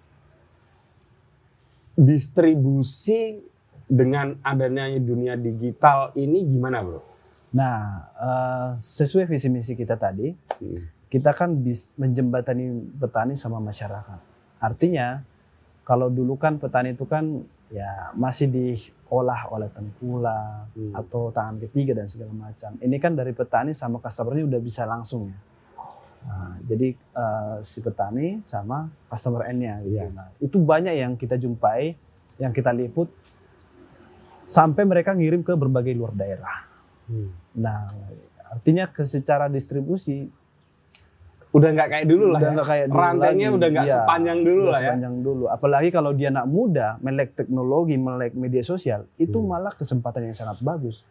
distribusi dengan adanya dunia digital ini gimana, Bro? Nah, sesuai visi misi kita tadi, kita kan menjembatani petani sama masyarakat. Artinya, kalau dulu kan petani itu kan ya masih diolah oleh tengkulak atau tangan ketiga dan segala macam. Ini kan dari petani sama customer-nya udah bisa langsung ya. Nah, jadi si petani sama customer end-nya gitu. Iya. Nah, itu banyak yang kita jumpai, yang kita liput sampai mereka ngirim ke berbagai luar daerah. Nah, artinya secara distribusi Udah nggak kayak dulu lah udah ya. nggak kayak dulu Rantainya lagi. udah nggak Iya, sepanjang dulu udah lah ya. sepanjang dulu. Apalagi kalau dia anak muda, melek teknologi, melek media sosial, itu malah kesempatan yang sangat bagus.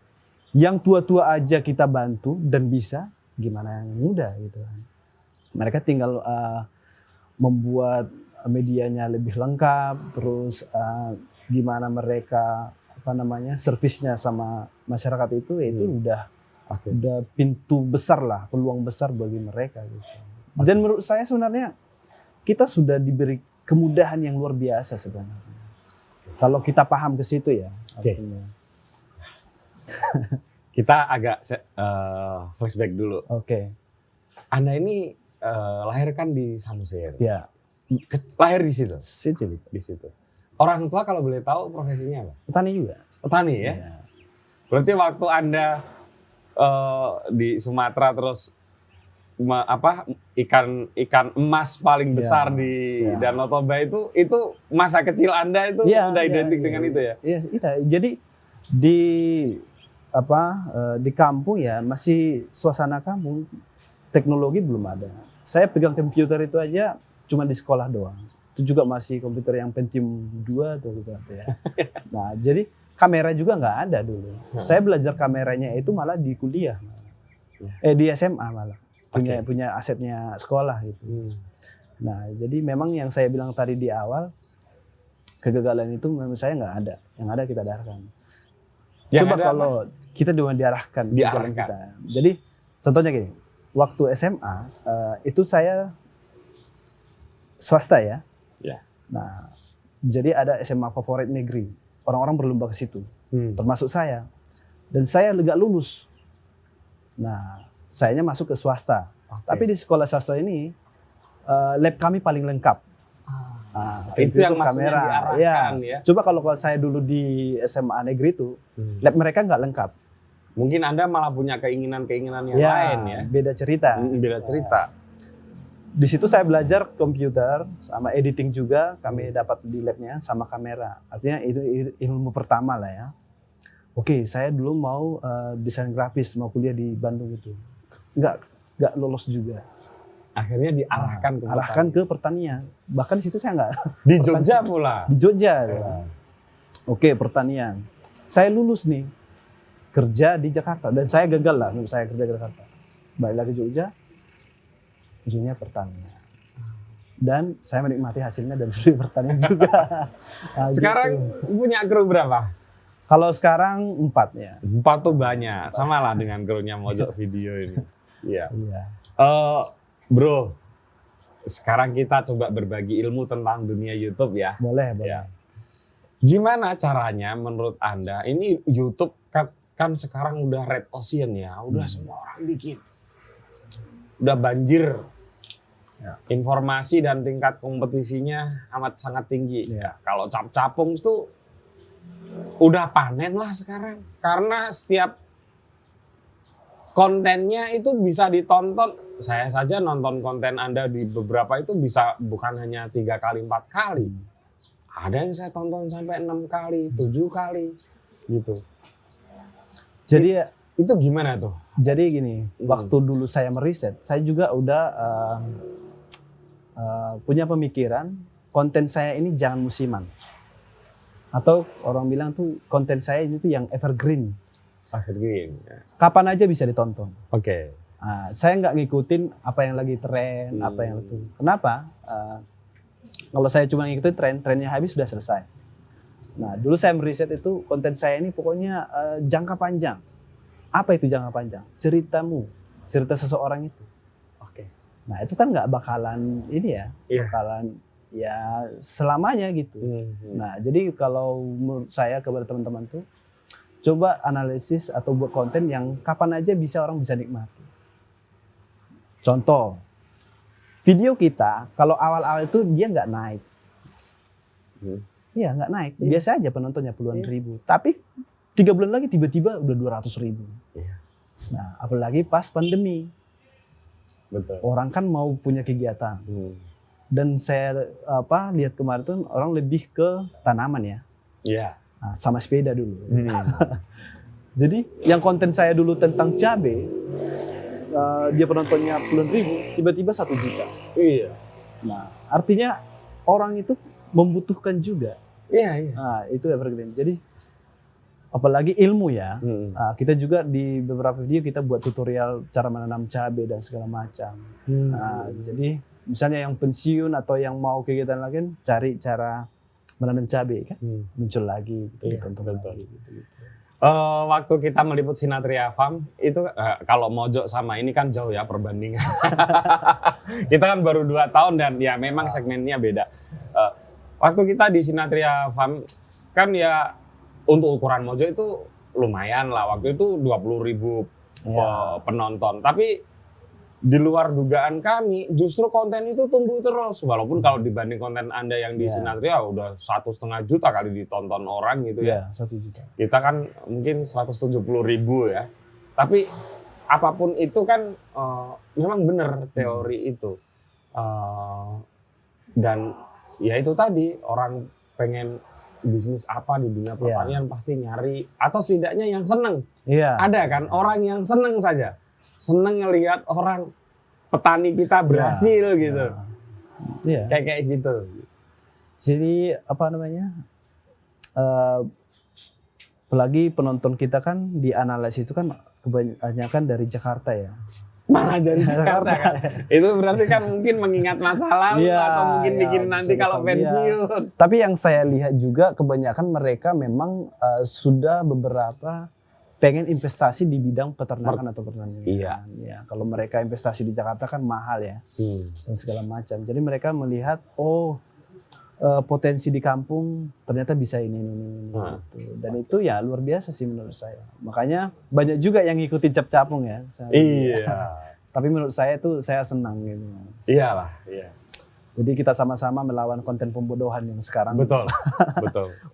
Yang tua-tua aja kita bantu dan bisa, gimana yang muda gitu kan. Mereka tinggal membuat medianya lebih lengkap, terus gimana mereka servisnya sama masyarakat itu udah pintu besar lah, peluang besar bagi mereka gitu. Dan menurut saya sebenarnya kita sudah diberi kemudahan yang luar biasa sebenarnya. Kalau kita paham ke situ ya. Artinya. Kita agak flashback dulu. Oke. Anda ini lahir kan di Samosir. Ya. Lahir di situ. Situ. Di situ. Orang tua kalau boleh tahu profesinya apa? Petani juga. Petani ya. Ya. Berarti waktu Anda di Sumatera terus ikan emas paling besar di Danau Toba itu masa kecil Anda itu udah identik dengan itu ya? Iya, jadi di kampung ya masih suasana kampung, teknologi belum ada. Saya pegang komputer itu aja cuma di sekolah doang. Itu juga masih komputer yang Pentium 2 tuh gitu ya. Nah, jadi kamera juga nggak ada dulu. Saya belajar kameranya itu malah di kuliah. Di SMA malah. Punya asetnya sekolah gitu. Nah, jadi memang yang saya bilang tadi di awal, kegagalan itu memang saya nggak ada. Yang ada kita darahkan. Coba kalau kita diarahkan ke jalan kita. Jadi contohnya gini, waktu SMA itu saya swasta ya. Nah, jadi ada SMA favorit negeri. Orang-orang berlomba ke situ, termasuk saya. Dan saya nggak lulus. Nah, sayanya masuk ke swasta. Tapi di sekolah swasta ini lab kami paling lengkap. Itu yang kamera diarahkan ya. Coba kalau saya dulu di SMA negeri itu, lab mereka nggak lengkap. Mungkin Anda malah punya keinginan-keinginan yang lain ya. Beda cerita. Beda cerita. Di situ saya belajar komputer sama editing juga kami dapat di labnya sama kamera. Artinya itu ilmu pertama lah ya. Oke, saya dulu mau desain grafis, mau kuliah di Bandung itu. Nggak lolos juga. Akhirnya diarahkan ke pertanian. Bahkan di situ saya nggak. Di Jogja pula. Di Jogja. Oke, pertanian. Saya lulus nih. Kerja di Jakarta. Dan saya gagal lah. Saya kerja di Jakarta. Balik lagi ke Jogja. Ujungnya pertanian. Dan saya menikmati hasilnya dan dari pertanian juga. Sekarang gitu. punya kru berapa? Kalau sekarang 4 ya. 4 tuh banyak. Sama lah dengan krunya Mojok Video ini. Iya. Bro, sekarang kita coba berbagi ilmu tentang dunia YouTube ya. Boleh. Ya. Gimana caranya menurut Anda? Ini YouTube kan sekarang udah red ocean ya. Udah semua orang bikin. Udah banjir. Informasi dan tingkat kompetisinya amat sangat tinggi. Kalau cap-capung itu udah panen lah sekarang. Karena setiap kontennya itu bisa ditonton. Saya saja nonton konten Anda di beberapa itu bisa bukan hanya 3 kali, 4 kali. Ada yang saya tonton sampai 6 kali, 7 kali gitu. Jadi itu gimana tuh? Jadi gini, waktu dulu saya meriset, saya juga udah punya pemikiran konten saya ini jangan musiman. Atau orang bilang tuh konten saya ini tuh yang evergreen. Evergreen. Ya. Kapan aja bisa ditonton. Oke. Saya nggak ngikutin apa yang lagi tren, apa yang itu. Kenapa? Kalau saya cuma ngikutin trennya habis sudah selesai. Nah, dulu saya meriset itu konten saya ini pokoknya jangka panjang. Apa itu jangka panjang? Ceritamu, cerita seseorang itu. Nah, itu kan nggak bakalan ini ya, bakalan ya selamanya gitu. Nah, jadi kalau menurut saya kepada teman-teman tuh coba analisis atau buat konten yang kapan aja orang bisa nikmati. Contoh, video kita kalau awal-awal itu dia nggak naik. Iya nggak naik. Biasa aja penontonnya puluhan ribu. Tapi 3 bulan lagi tiba-tiba udah 200.000. Nah, apalagi pas pandemi. Betul. Orang kan mau punya kegiatan. Dan saya lihat kemarin tuh orang lebih ke tanaman ya. Iya. Nah, sama sepeda dulu. Jadi yang konten saya dulu tentang cabai, dia penontonnya puluhan ribu, tiba-tiba 1 juta. Iya. Nah, artinya orang itu membutuhkan juga. Iya. Nah, itu ya Fergen. Jadi apalagi ilmu ya. Nah, kita juga di beberapa video kita buat tutorial cara menanam cabai dan segala macam. Nah, jadi misalnya yang pensiun atau yang mau kegiatan lagi cari cara menanam cabai kan muncul lagi gitu, ditonton lagi gitu. Waktu kita meliput Sinatria Farm itu kalau Mojok sama ini kan jauh ya perbandingan. Kita kan baru 2 tahun dan ya memang segmennya beda. Waktu kita di Sinatria Farm kan ya untuk ukuran Mojok itu lumayan lah. Waktu itu 20.000 penonton. Tapi di luar dugaan kami, justru konten itu tumbuh terus. Walaupun kalau dibanding konten Anda yang di Sinatria udah 1,5 juta kali ditonton orang gitu ya. 1 juta. Kita kan mungkin 170.000 ya. Tapi apapun itu kan memang benar teori itu. Dan ya itu tadi orang pengen bisnis apa di dunia pertanian pasti nyari atau setidaknya yang seneng. Ada kan orang yang seneng saja. Seneng ngelihat orang petani kita berhasil gitu. Kayak gitu. Jadi apa namanya? Apalagi penonton kita kan dianalisis itu kan kebanyakan dari Jakarta ya. Malah dari Jakarta kan. Itu berarti kan mungkin mengingat masa lalu atau mungkin bikin nanti kalau pensiun. Tapi yang saya lihat juga kebanyakan mereka memang sudah beberapa pengen investasi di bidang peternakan atau pertanian. Ya, kalau mereka investasi di Jakarta kan mahal ya. Dan segala macam. Jadi mereka melihat potensi di kampung ternyata bisa ini gitu. Dan itu ya luar biasa sih menurut saya. Makanya banyak juga yang ngikutin Cap-Capung ya. Tapi menurut saya itu saya senang gitu. Iyalah. Jadi kita sama-sama melawan konten pembodohan yang sekarang. Betul.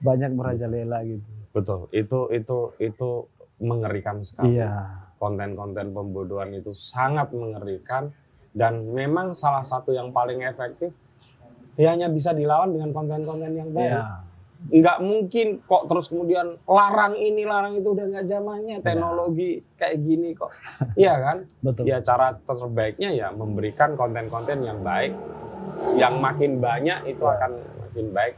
Banyak merajalela gitu. Betul. Itu mengerikan sekali. Konten-konten pembodohan itu sangat mengerikan dan memang salah satu yang paling efektif hanya bisa dilawan dengan konten-konten yang baik. Nggak mungkin kok terus kemudian larang ini, larang itu, udah nggak zamannya teknologi kayak gini kok. Iya kan? Betul. Ya cara terbaiknya ya memberikan konten-konten yang baik, yang makin banyak itu akan makin baik.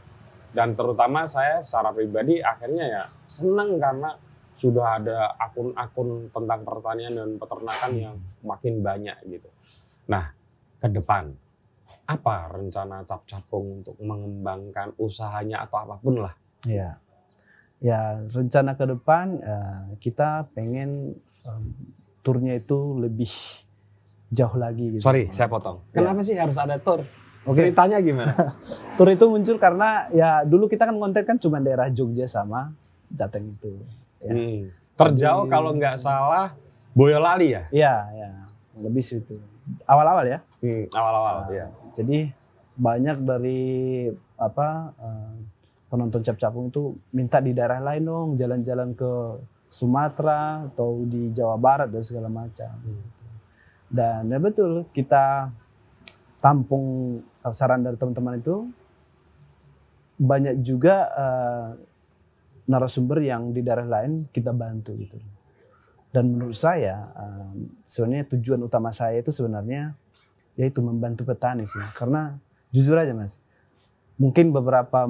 Dan terutama saya secara pribadi akhirnya ya senang karena sudah ada akun-akun tentang pertanian dan peternakan yang makin banyak gitu. Nah, ke depan apa rencana Cap-Capung untuk mengembangkan usahanya atau apapun lah? Ya rencana ke depan kita pengen turnya itu lebih jauh lagi. Gitu. Sorry, saya potong. Kenapa sih harus ada tur? Ceritanya gimana? Tur itu muncul karena ya dulu kita kan konten kan cuma daerah Jogja sama Jateng itu. Terjauh kalau nggak salah Boyolali ya? Iya, lebih situ. Awal-awal ya. Awal-awal, ya. Jadi banyak dari penonton Cap-Capung itu minta di daerah lain dong, jalan-jalan ke Sumatera atau di Jawa Barat dan segala macam. Dan ya betul kita tampung saran dari teman-teman itu, banyak juga narasumber yang di daerah lain kita bantu gitu. Dan menurut saya sebenarnya tujuan utama saya itu sebenarnya yaitu membantu petani sih. Karena jujur aja Mas, mungkin beberapa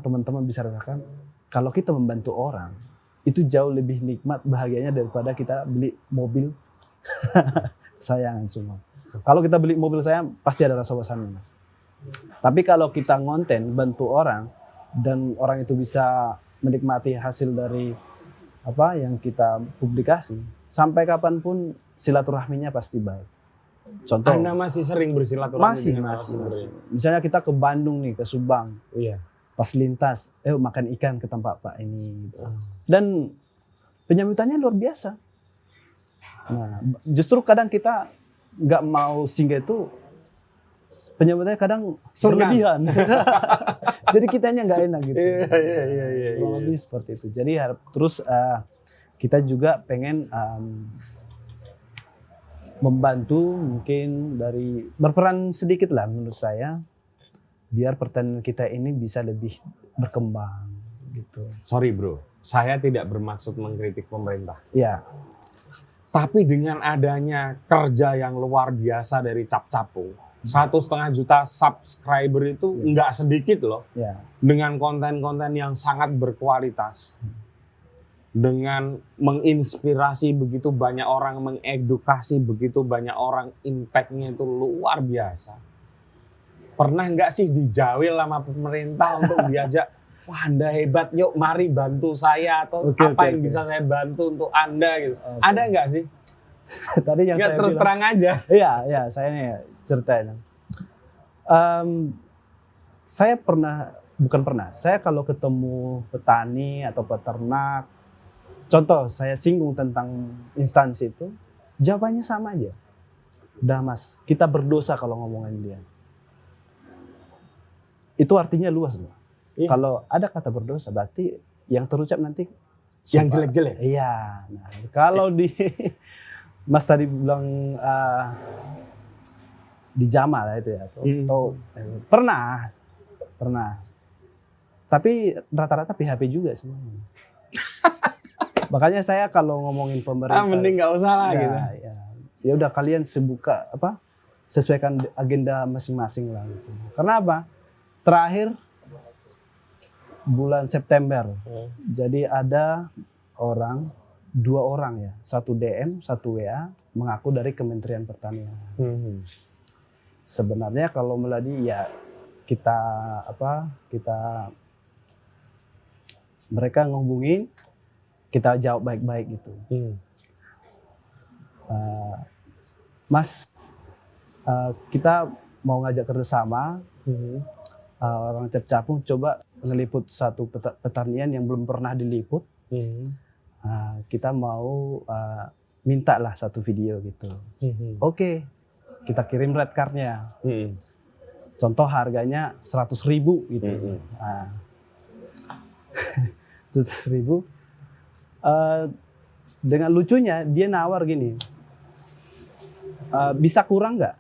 teman-teman bisa rasakan kalau kita membantu orang itu jauh lebih nikmat bahagianya daripada kita beli mobil kesayangan cuma. Kalau kita beli mobil saya pasti ada rasa bosannya Mas. Tapi kalau kita ngonten bantu orang dan orang itu bisa menikmati hasil dari apa yang kita publikasi, sampai kapanpun silaturahminya pasti baik. Contoh. Anda masih sering bersilaturahmi Masih. dengan narasumber? Misalnya kita ke Bandung nih, ke Subang. Iya. Pas lintas, makan ikan ke tempat Pak ini. Gitu. Ah. Dan penyambutannya luar biasa. Nah, justru kadang kita nggak mau singgah itu, penyambutannya kadang Sungkan. berlebihan. Jadi kitanya nggak enak gitu. Iya. Kurang lebih seperti itu. Jadi terus kita juga pengen membantu mungkin dari berperan sedikit lah menurut saya, biar pertanian kita ini bisa lebih berkembang gitu. Sorry bro, saya tidak bermaksud mengkritik pemerintah. Ya, Tapi dengan adanya kerja yang luar biasa dari Cap Capung, 1,5 juta subscriber itu nggak sedikit loh. ya. Dengan konten-konten yang sangat berkualitas. Dengan menginspirasi begitu banyak orang, mengedukasi begitu banyak orang, impact-nya itu luar biasa. Pernah nggak sih dijawil sama pemerintah untuk diajak, wah Anda hebat, yuk mari bantu saya, atau apa yang bisa saya bantu untuk Anda gitu. Ada nggak sih? Tadi yang Nggak saya terus bilang, terang aja. Iya, saya nih ceritain. Saya saya kalau ketemu petani atau peternak, contoh saya singgung tentang instansi itu, jawabannya sama aja. Udah mas, kita berdosa kalau ngomongin dia. Itu artinya luas loh. Iya. Kalau ada kata berdosa, berarti yang terucap nanti Yang jelek-jelek. Iya. Nah, kalau di Mas tadi bilang di Jamal itu ya, atau pernah. Tapi rata-rata PHP juga semuanya. Makanya saya kalau ngomongin pemerintah, Mending nggak usah lah gitu. Ya udah kalian sesuaikan agenda masing-masing lah. Gitu. Karena apa? Terakhir bulan September, jadi ada dua orang ya, satu DM, satu WA mengaku dari Kementerian Pertanian. Sebenarnya kalau meladi ya mereka ngehubungin, kita jawab baik-baik gitu. Mas, kita mau ngajak kerjasama, orang Cap Capung coba ngeliput satu pertanian yang belum pernah diliput. Kita mau minta lah satu video gitu. Oke, kita kirim red card-nya. Contoh harganya 100.000 gitu. 100.000. Dengan lucunya dia nawar gini, bisa kurang nggak?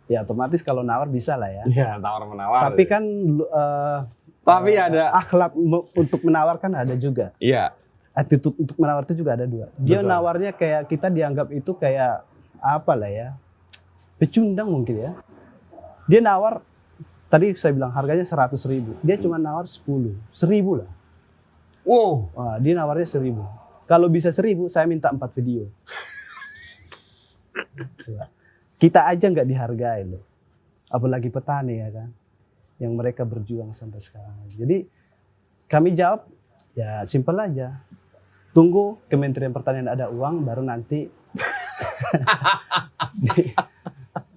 Ya otomatis kalau nawar bisa lah ya. Iya, tawar menawar. Tapi kan tapi ada akhlak untuk menawarkan ada juga. Iya. Attitude untuk menawar itu juga ada dua. Dia Betul. nawarnya kayak kita dianggap itu kayak apa lah ya, pecundang mungkin ya. Dia nawar, tadi saya bilang harganya 100.000. Dia cuma nawar 1.000 lah. Wow. Wah, dia nawarnya 1.000. Kalau bisa 1.000, saya minta 4 video. Coba. Kita aja nggak dihargai loh. Apalagi petani ya kan. Yang mereka berjuang sampai sekarang. Jadi kami jawab, ya simpel aja. Tunggu Kementerian Pertanian ada uang, baru nanti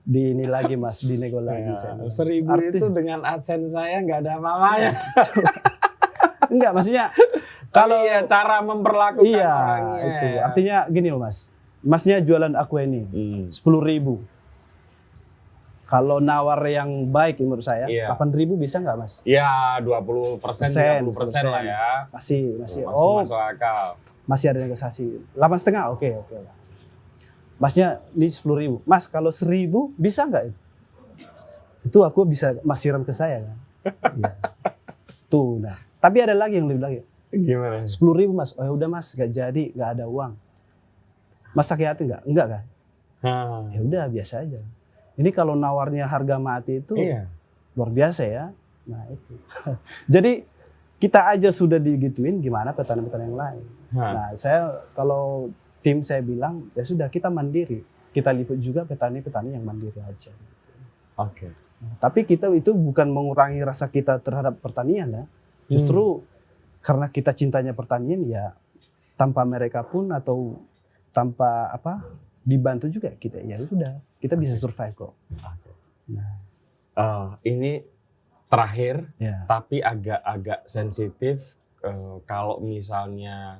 di ini lagi mas, dinego lagi. Ya, 1.000 itu dengan AdSense saya nggak ada apa-apanya. Enggak, maksudnya Kalau ya cara memperlakukan orangnya. Itu. Artinya gini loh mas, masnya jualan aku ini 10.000. Kalau nawar yang baik menurut saya, 8.000 bisa nggak mas? Ya 20%, 30% lah ya. Masih masuk akal. Masih ada negosiasi. 8,5 oke lah. Masnya ini 10.000. Mas kalau 1.000 bisa nggak itu? Itu aku bisa mas siram ke saya kan? Ya. Tuh, nah. Tapi ada lagi yang lebih lagi. Gimana? 10.000 mas. Oh ya udah mas, nggak jadi, nggak ada uang. Mas sakit hati nggak? Enggak kan? Ya udah biasa aja. Ini kalau nawarnya harga mati itu luar biasa ya. Nah itu. Jadi kita aja sudah digituin, gimana petani-petani yang lain. Nah saya kalau tim saya bilang ya sudah kita mandiri. Kita liput juga petani-petani yang mandiri aja. Oke. Tapi kita itu bukan mengurangi rasa kita terhadap pertanian ya. Justru karena kita cintanya pertanian ya, tanpa mereka pun atau tanpa apa dibantu juga kita ya sudah kita bisa survive kok. Nah, Ini terakhir, ya. tapi agak sensitif. Kalau misalnya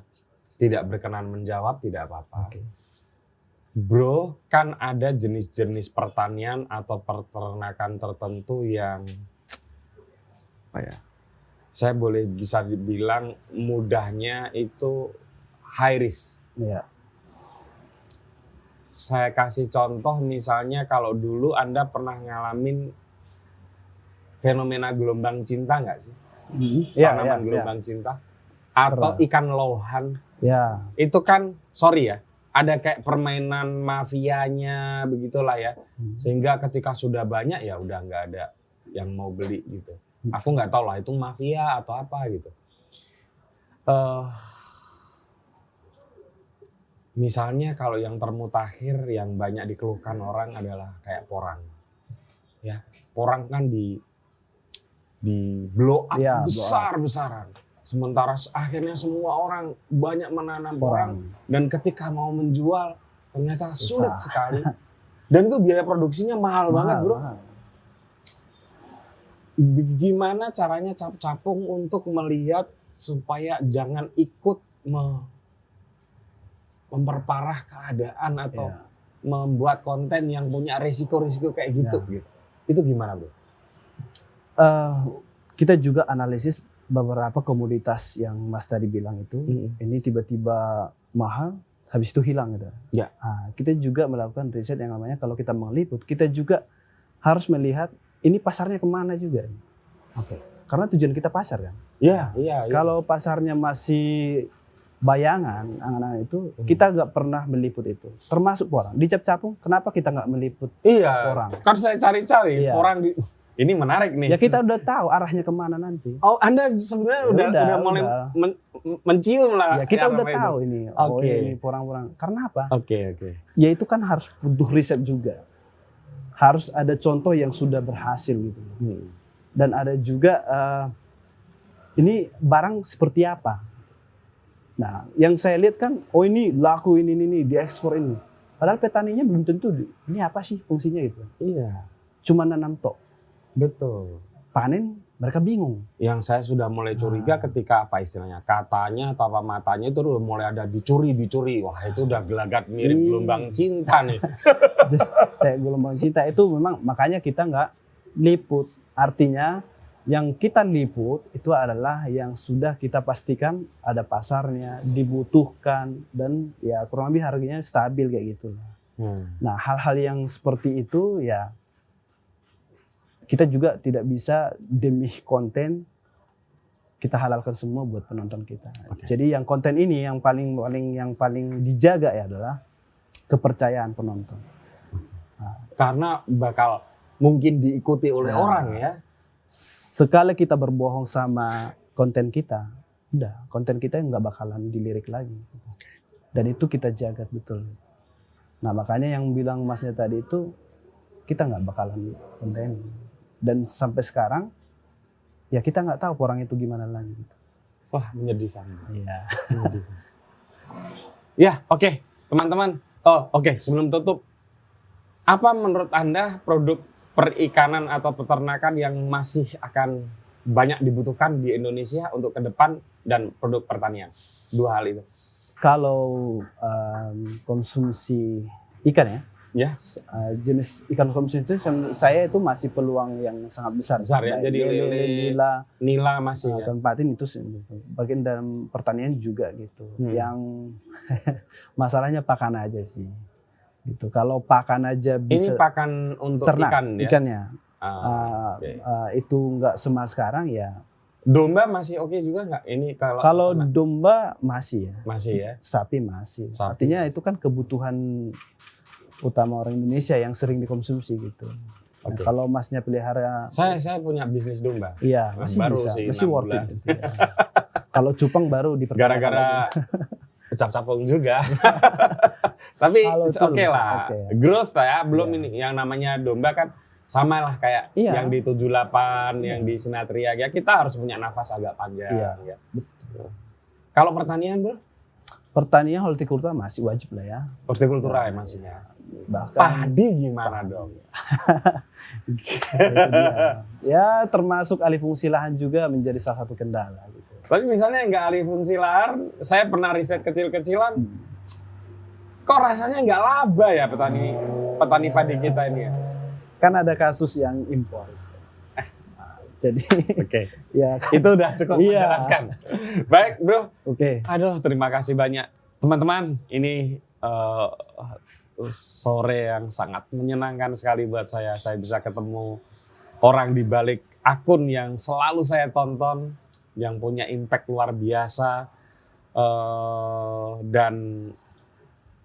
tidak berkenan menjawab, tidak apa-apa. Oke. Bro, kan ada jenis-jenis pertanian atau peternakan tertentu yang saya bisa dibilang mudahnya itu high risk. Ya. Saya kasih contoh misalnya kalau dulu Anda pernah ngalamin fenomena gelombang cinta nggak sih? Tanaman gelombang cinta atau ikan lohan. Ya. Itu kan sorry ya, ada kayak permainan mafianya begitulah ya. Sehingga ketika sudah banyak ya udah nggak ada yang mau beli gitu. Aku nggak tahu lah itu mafia atau apa gitu. Misalnya kalau yang termutakhir yang banyak dikeluhkan orang adalah kayak porang. Ya, porang kan di blow up besar-besaran. Sementara akhirnya semua orang banyak menanam porang dan ketika mau menjual ternyata sulit sekali. Dan itu biaya produksinya mahal banget, Bro. Gimana caranya Capung untuk melihat supaya jangan ikut memperparah keadaan atau membuat konten yang punya resiko-resiko kayak gitu, gitu. Itu gimana, Bro? Kita juga analisis beberapa komoditas yang Mas tadi bilang itu, ini tiba-tiba mahal, habis itu hilang gitu. Ya. Nah, kita juga melakukan riset yang namanya kalau kita meliput, kita juga harus melihat ini pasarnya kemana juga. Oke. Karena tujuan kita pasar kan. Iya. Kalau pasarnya masih bayangan, angan-angan itu, kita nggak pernah meliput itu. Termasuk porang. Di Capung, kenapa kita nggak meliput porang? Kan saya cari-cari porang ini menarik nih. Ya kita udah tahu arahnya kemana nanti. Oh, Anda sebenarnya udah mulai mencium lah. Ya kita udah tahu itu. ini. Oh ini porang-porang. Karena apa? Oke. Ya itu kan harus butuh riset juga. Harus ada contoh yang sudah berhasil gitu. Dan ada juga ini barang seperti apa. Nah, yang saya lihat kan, oh ini laku ini diekspor ini. Padahal petaninya belum tentu ini apa sih fungsinya gitu. Iya. Cuma nanam tok. Betul. Panen mereka bingung. Yang saya sudah mulai curiga ketika apa istilahnya katanya atau apa matanya itu udah mulai ada dicuri. Wah itu udah gelagat mirip gelombang cinta nih. Kayak gelombang cinta itu memang makanya kita nggak liput. Artinya yang kita liput itu adalah yang sudah kita pastikan ada pasarnya, dibutuhkan dan ya kurang lebih harganya stabil kayak gitu. Nah hal-hal yang seperti itu ya kita juga tidak bisa demi konten kita halalkan semua buat penonton kita. Jadi yang konten ini yang paling dijaga ya adalah kepercayaan penonton. Karena bakal mungkin diikuti oleh orang ya. Sekali kita berbohong sama konten kita, udah konten kita nggak bakalan dilirik lagi. Dan itu kita jaga betul. Nah makanya yang bilang Masnya tadi itu kita nggak bakalan konten. Dan sampai sekarang ya kita nggak tahu orang itu gimana lagi. Wah menyedihkan. Iya. Ya oke, teman-teman. Oke, sebelum tutup, apa menurut Anda produk perikanan atau peternakan yang masih akan banyak dibutuhkan di Indonesia untuk ke depan dan produk pertanian? Dua hal itu. Kalau konsumsi ikan ya, jenis ikan konsumsi itu saya itu masih peluang yang sangat besar. Besar ya, jadi lele, nila masih ya. Dan patin itu bagian dalam pertanian juga gitu. Yang masalahnya pakan aja sih. Gitu. Kalau pakan aja bisa. Ini pakan untuk ternak, ikan ya? Ikannya. Itu nggak semar sekarang ya. Domba masih oke juga nggak? Ini kalau domba masih ya. Masih ya. Sapi masih. Artinya itu kan kebutuhan utama orang Indonesia yang sering dikonsumsi gitu. Nah, kalau Masnya pelihara. Saya punya bisnis domba. Iya masih baru bisa. sih, masih worth it. Gitu, ya. Kalau cupang baru diperkirakan. Gara-gara Capung juga. Tapi oke lah. Growth lah ya. Belum ini yang namanya domba kan sama lah kayak yang di 78, yang di Sinatria. Ya kita harus punya nafas agak panjang. Ya. Kalau pertanian, Bro? Pertanian hortikultura masih wajib lah ya. Hortikultura ya masih ya. Bahkan Padi gimana dong? itu dia. Ya termasuk alih fungsi lahan juga menjadi salah satu kendala gitu. Tapi misalnya nggak alih fungsi lahan, saya pernah riset kecil-kecilan, kok rasanya nggak laba ya petani padi kita ini ya? Kan ada kasus yang impor. Jadi Oke. ya Itu udah cukup Iya. menjelaskan. Baik bro, oke. aduh terima kasih banyak. Teman-teman, ini sore yang sangat menyenangkan sekali buat saya. Saya bisa ketemu orang di balik akun yang selalu saya tonton, yang punya impact luar biasa. Dan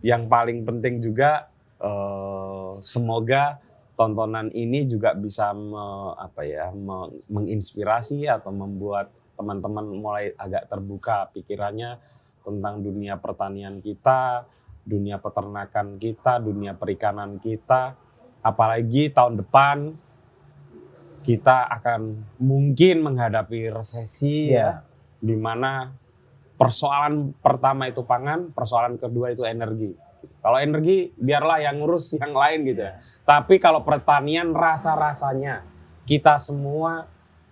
yang paling penting juga, semoga tontonan ini juga bisa menginspirasi atau membuat teman-teman mulai agak terbuka pikirannya tentang dunia pertanian kita, dunia peternakan kita, dunia perikanan kita. Apalagi tahun depan kita akan mungkin menghadapi resesi ya, di mana persoalan pertama itu pangan, persoalan kedua itu energi. Kalau energi biarlah yang ngurus yang lain gitu ya. Tapi kalau pertanian rasa-rasanya kita semua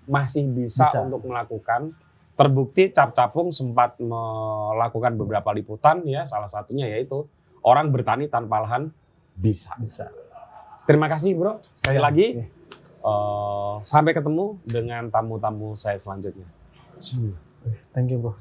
masih bisa untuk melakukan. Terbukti Cap Capung sempat melakukan beberapa liputan ya, salah satunya yaitu orang bertani tanpa lahan bisa. Terima kasih bro, sekali lagi. Sampai ketemu dengan tamu-tamu saya selanjutnya. Thank you bro.